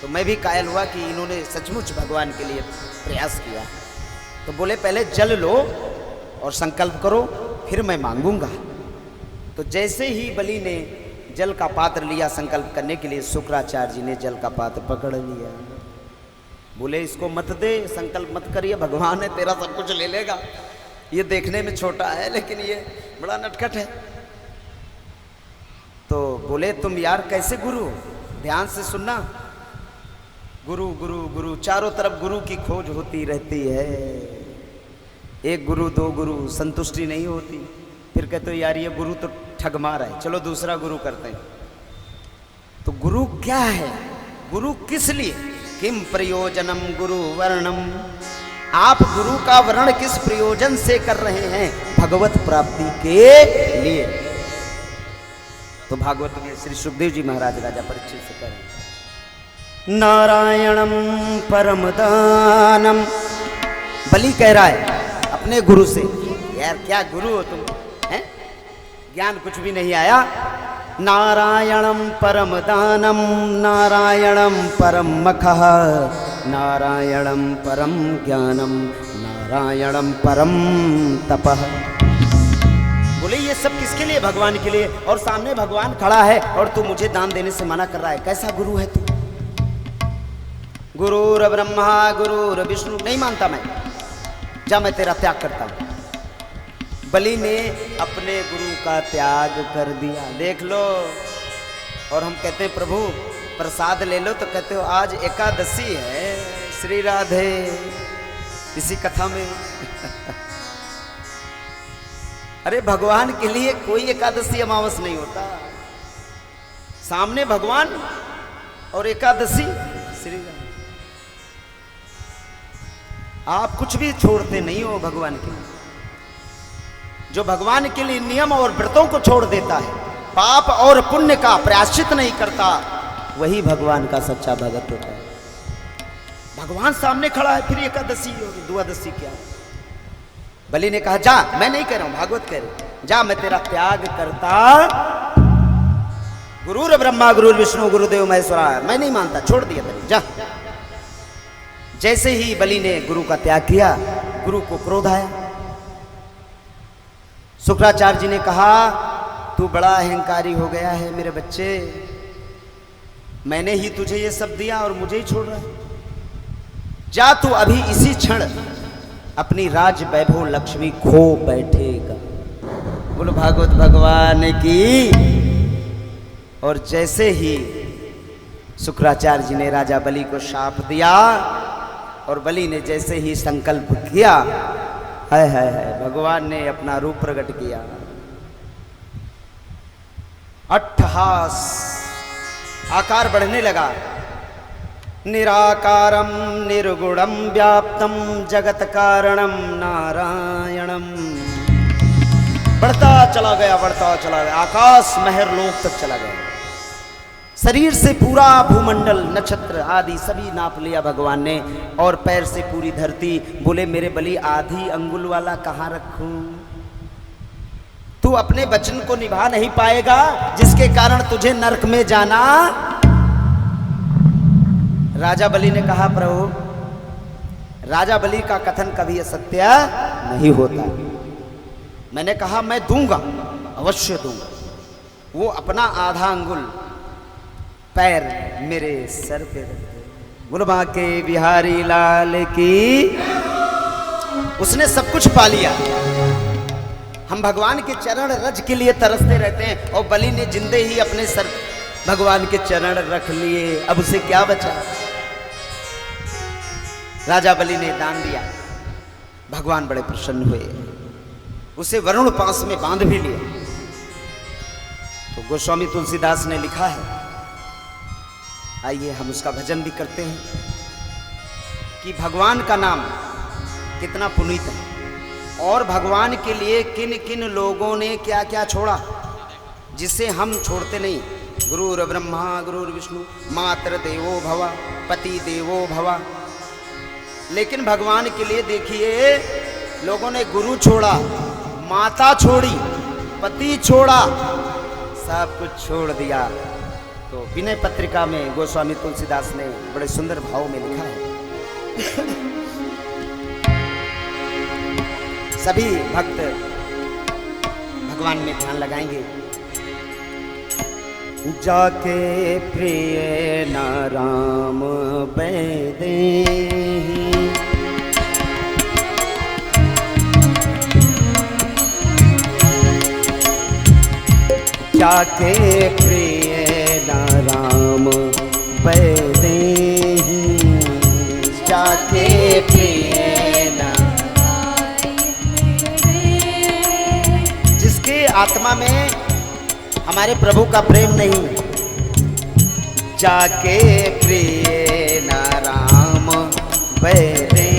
[SPEAKER 1] तो मैं भी कायल हुआ कि इन्होंने सचमुच भगवान के लिए प्रयास किया। तो बोले पहले जल लो और संकल्प करो, फिर मैं मांगूंगा। तो जैसे ही बलि ने जल का पात्र लिया संकल्प करने के लिए, शुक्राचार्य जी ने जल का पात्र पकड़ लिया। बोले इसको मत दे, संकल्प मत करिए, भगवान है तेरा सब कुछ ले लेगा। ये देखने में छोटा है लेकिन ये बड़ा नटखट है। तो बोले तुम यार कैसे गुरु हो? ध्यान से सुनना, गुरु गुरु गुरु, चारों तरफ गुरु की खोज होती रहती है। एक गुरु, 2 गुरु, संतुष्टि नहीं होती, फिर कहते हो यार ये गुरु तो ठग मार है, चलो दूसरा गुरु करते हैं। तो गुरु क्या है? गुरु किस लिए? किम प्रयोजनम गुरु वर्णम। आप गुरु का वर्ण किस प्रयोजन से कर रहे हैं? भगवत प्राप्ति के लिए। तो भागवत में श्री सुखदेव जी महाराज राजा परीक्षित से कह रहे हैं, नारायणम परम दानम। बलि कह रहा है अपने गुरु से, यार क्या गुरु हो तुम, हैं? ज्ञान कुछ भी नहीं आया। नारायणम परम दानम, नारायणम परम मखः, नारायणम परम ज्ञानम, नारायणम परम तपः। बोले ये सब किसके लिए? भगवान के लिए। और सामने भगवान खड़ा है और तू मुझे दान देने से मना कर रहा है, कैसा गुरु है तू? गुरुर ब्रह्मा गुरुर विष्णु, नहीं मानता मैं, जा मैं तेरा त्याग करता हूं। बलि ने अपने गुरु का त्याग कर दिया, देख लो। और हम कहते हैं प्रभु प्रसाद ले लो, तो कहते हो आज एकादशी है, श्री राधे, इसी कथा में। अरे भगवान के लिए कोई एकादशी अमावस नहीं होता, सामने भगवान और एकादशी श्री राधे। आप कुछ भी छोड़ते नहीं हो भगवान के लिए। जो भगवान के लिए नियम और व्रतों को छोड़ देता है, पाप और पुण्य का प्रायश्चित नहीं करता, वही भगवान का सच्चा भगत होता है। भगवान सामने खड़ा है, फिर एकादशी होगी, द्वादशी क्या? बलि ने कहा जा, मैं नहीं कह रहा हूं, भागवत कह रहे, जा मैं तेरा त्याग करता। गुरुर ब्रह्मा गुरुर विष्णु गुरुदेव महेश्वरा, मैं नहीं मानता, छोड़ दिया तेरे, जा। जैसे ही बलि ने गुरु का त्याग किया, गुरु को क्रोध आया। शुक्राचार्य जी ने कहा तू बड़ा अहंकारी हो गया है मेरे बच्चे, मैंने ही तुझे ये सब दिया और मुझे ही छोड़ रहा है। जा तू अभी इसी क्षण अपनी राज वैभव लक्ष्मी खो बैठेगा। बोलो भागवत भगवान की। और जैसे ही शुक्राचार्य जी ने राजा बलि को शाप दिया और बलि ने जैसे ही संकल्प किया, हाय हाय हाय, भगवान ने अपना रूप प्रकट किया। अट्टहास, आकार बढ़ने लगा। निराकारम निर्गुणम व्याप्तम जगत कारणम नारायणम। बढ़ता चला गया, बढ़ता चला गया, आकाश महर लोक तक चला गया। शरीर से पूरा भूमंडल, नक्षत्र आदि सभी नाप लिया भगवान ने, और पैर से पूरी धरती। बोले मेरे बलि आधी अंगुल वाला कहाँ रखूं? तू अपने वचन को निभा नहीं पाएगा, जिसके कारण तुझे नरक में जाना। राजा बलि ने कहा प्रभु राजा बलि का कथन कभी असत्य नहीं होता। मैंने कहा मैं दूंगा, अवश्य दूंगा। वो अपना आधा अंगुल पैर मेरे सर पे रख दे। गुलबा के बिहारी लाल की। उसने सब कुछ पा लिया। हम भगवान के चरण रज के लिए तरसते रहते हैं और बलि ने जिंदे ही अपने सर भगवान के चरण रख लिए। अब उसे क्या बचा? राजा बलि ने दान दिया, भगवान बड़े प्रसन्न हुए, उसे वरुण पास में बांध भी लिया। तो गोस्वामी तुलसीदास ने लिखा है, आइए हम उसका भजन भी करते हैं कि भगवान का नाम कितना पुनीत है और भगवान के लिए किन किन लोगों ने क्या क्या छोड़ा जिसे हम छोड़ते नहीं। गुरुर ब्रह्मा गुरुर विष्णु मात्र देवो भवा पति देवो भवा। लेकिन भगवान के लिए देखिए लोगों ने गुरु छोड़ा, माता छोड़ी, पति छोड़ा, सब कुछ छोड़ दिया। तो विनय पत्रिका में गोस्वामी तुलसीदास ने बड़े सुंदर भाव में लिखा है। सभी भक्त भगवान में ध्यान लगाएंगे। जाके प्रिय नाराम बैदे जाके प्रिय नाराम बैदे जाके प्रिय जिसके आत्मा में हमारे प्रभु का प्रेम नहीं, जाके प्रिय नाराम बैदे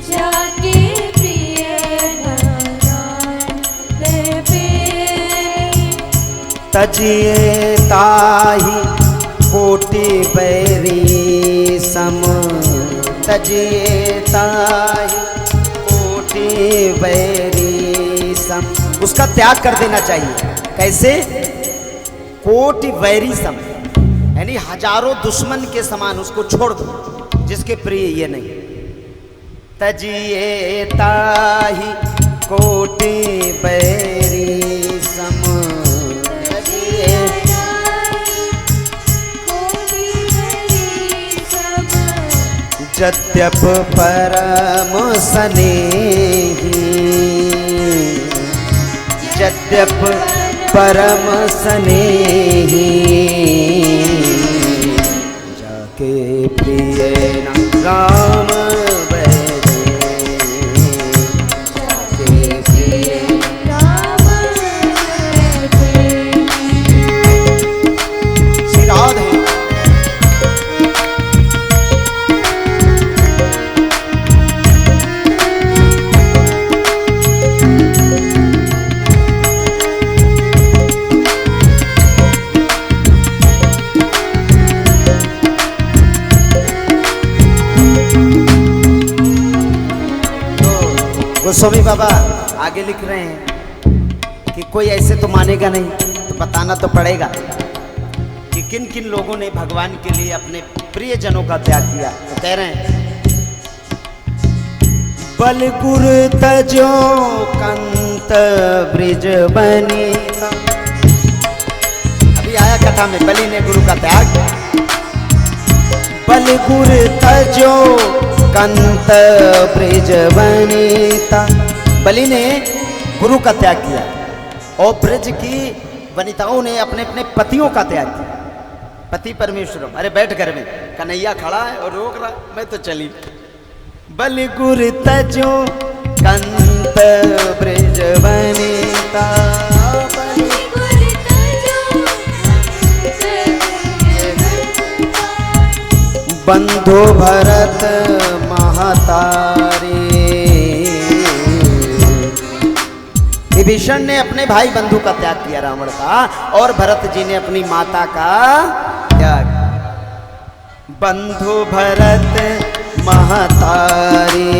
[SPEAKER 2] जाके प्रिय नाराम बैदे
[SPEAKER 1] तजिए ताहि कोटि बैरी सम तजिए ताहि कोटि बैरी सम। उसका त्याग कर देना चाहिए। कैसे? कोटि वैरी सम, यानी हजारों दुश्मन के समान उसको छोड़ दो जिसके प्रिय ये नहीं। तजिए ताहि कोटि बैरी सम तजिए यद्यप परम स्नेही यद्यप परम स्नेही जाके प्रिय राम बैदे जाके प्रिय
[SPEAKER 2] राम बैदे।
[SPEAKER 1] श्री राधे। गोस्वामी बाबा आगे लिख रहे हैं कि कोई ऐसे तो मानेगा नहीं, तो बताना तो पड़ेगा कि किन किन लोगों ने भगवान के लिए अपने प्रियजनों का त्याग किया। तो कह रहे हैं बल गुर तजो कंत ब्रिज बनी। अभी आया कथा में बलि ने गुरु का त्याग। बल गुर तजो कंत ब्रिज वनिता। बलि ने गुरु का त्याग किया और ब्रज की वनिताओं ने अपने अपने पतियों का त्याग किया। पति परमेश्वरम, अरे बैठ घर में, कन्हैया खड़ा है और रोक रहा, मैं तो चली। बल गुर तजो कंत ब्रिज वनिता बंधु भरत महतारी। विभीषण ने अपने भाई बंधु का त्याग किया रावण का, और भरत जी ने अपनी माता का त्याग। बंधु भरत महतारी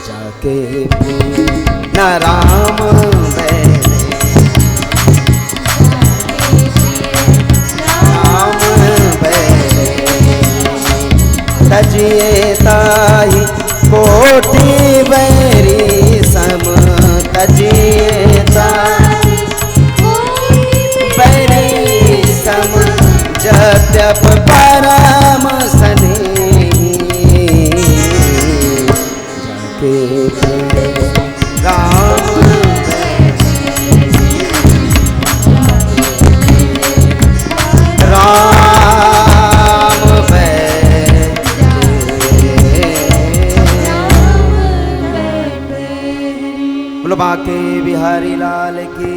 [SPEAKER 1] जाके न राम बैदे राम बैदे कोटि बैरी सम तजेता, बैरी सम जद्यप परम स्नेही, जाके राम बोलो बांके बिहारी लाल की,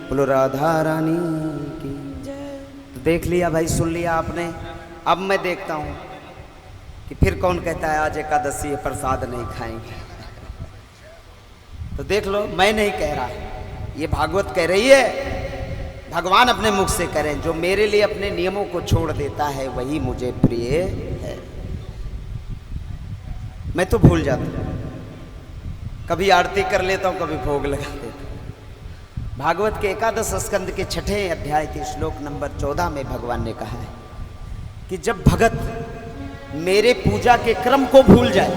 [SPEAKER 1] बोलो राधा रानी की। तो देख लिया भाई, सुन लिया आपने। अब मैं देखता हूं कि फिर कौन कहता है आज एकादशी है प्रसाद नहीं खाएंगे। तो देख लो, मैं नहीं कह रहा, ये भागवत कह रही है, भगवान अपने मुख से कह रहे हैं। जो मेरे लिए अपने नियमों को छोड़ देता है वही मुझे प्रिय है। मैं तो भूल जाता हूं, कभी आरती कर लेता हूं, कभी भोग लगा देता हूं। भागवत के एकादश स्कंद के 6वें अध्याय के श्लोक नंबर 14 में भगवान ने कहा है कि जब भगत मेरे पूजा के क्रम को भूल जाए,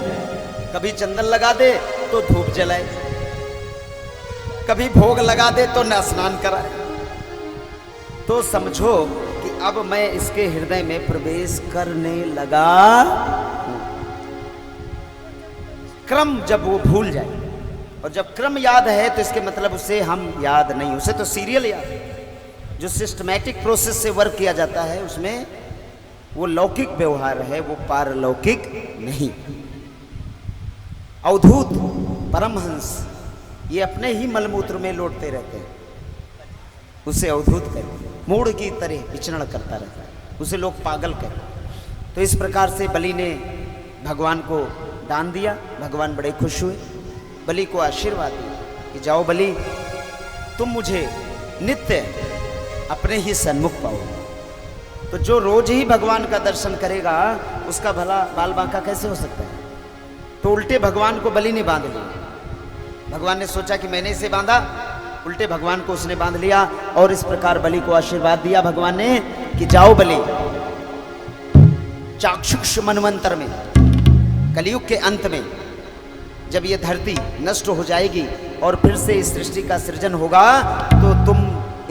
[SPEAKER 1] कभी चंदन लगा दे तो धूप जलाए, कभी भोग लगा दे तो न स्नान कराए, तो समझो कि अब मैं इसके हृदय में प्रवेश करने लगा हूं। क्रम जब वो भूल जाए, और जब क्रम याद है तो इसके मतलब उसे हम याद नहीं, उसे तो सीरियल याद। जो सिस्टमैटिक प्रोसेस से वर्क किया जाता है उसमें वो लौकिक व्यवहार है, वो पारलौकिक नहीं। अवधूत परमहंस ये अपने ही मलमूत्र में लौटते रहते हैं, उसे अवधूत कहते हैं। मूढ़ की तरह विचरण करता रहता है, उसे लोग पागल कहते हैं। तो इस प्रकार से बलि ने भगवान को दान दिया। भगवान बड़े खुश हुए, बलि को आशीर्वाद दिया कि जाओ बलि, तुम मुझे नित्य अपने ही सन्मुख पाओ। तो जो रोज ही भगवान का दर्शन करेगा उसका भला बाल बांका कैसे हो सकता है? तो उल्टे भगवान को बलि ने बांध लिया। भगवान ने सोचा कि मैंने इसे बांधा, उल्टे भगवान को उसने बांध लिया। और इस प्रकार बलि को आशीर्वाद दिया भगवान ने कि जाओ बलि, चाक्षुष मनवंतर में, कलयुग के अंत में, जब ये धरती नष्ट हो जाएगी और फिर से इस सृष्टि का सृजन होगा, तो तुम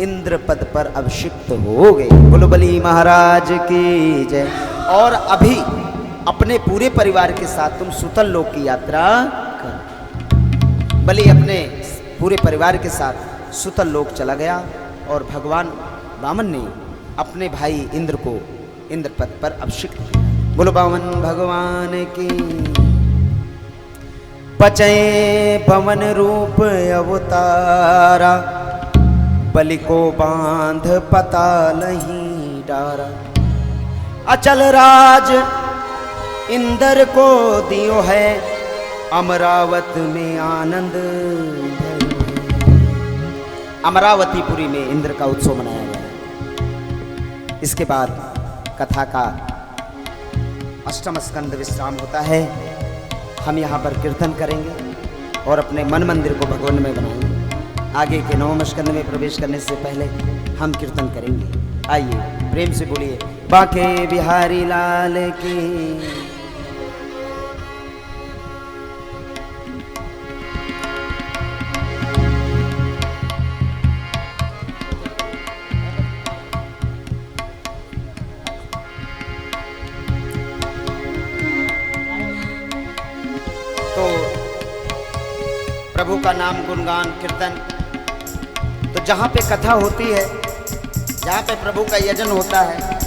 [SPEAKER 1] इंद्र पद पर अभिषिक्त होगे। बोलो बलि महाराज की जय। और अभी अपने पूरे परिवार के साथ तुम सुतल लोक की यात्रा कर। बलि अपने पूरे परिवार के साथ सुतल लोक चला गया और भगवान वामन ने अपने भाई इंद्र को इंद्र पद पर अभिषिक्त किया। बोलो वामन भगवान की। पचय पवन रूप अवतारा, बलि को बांध पताल ही डारा। अचल राज इंद्र को दियो है, अमरावत में आनंद भयो। अमरावतीपुरी में इंद्र का उत्सव मनाया गया। इसके बाद कथा का अष्टम स्कंद विश्राम होता है। हम यहाँ पर कीर्तन करेंगे और अपने मन मंदिर को भगवान में बनाएंगे। आगे के नवम स्कंद में प्रवेश करने से पहले हम कीर्तन करेंगे। आइए प्रेम से बोलिए बांके बिहारी लाल की। प्रभु का नाम गुणगान कीर्तन, तो जहाँ पे कथा होती है, जहाँ पे प्रभु का यजन होता है,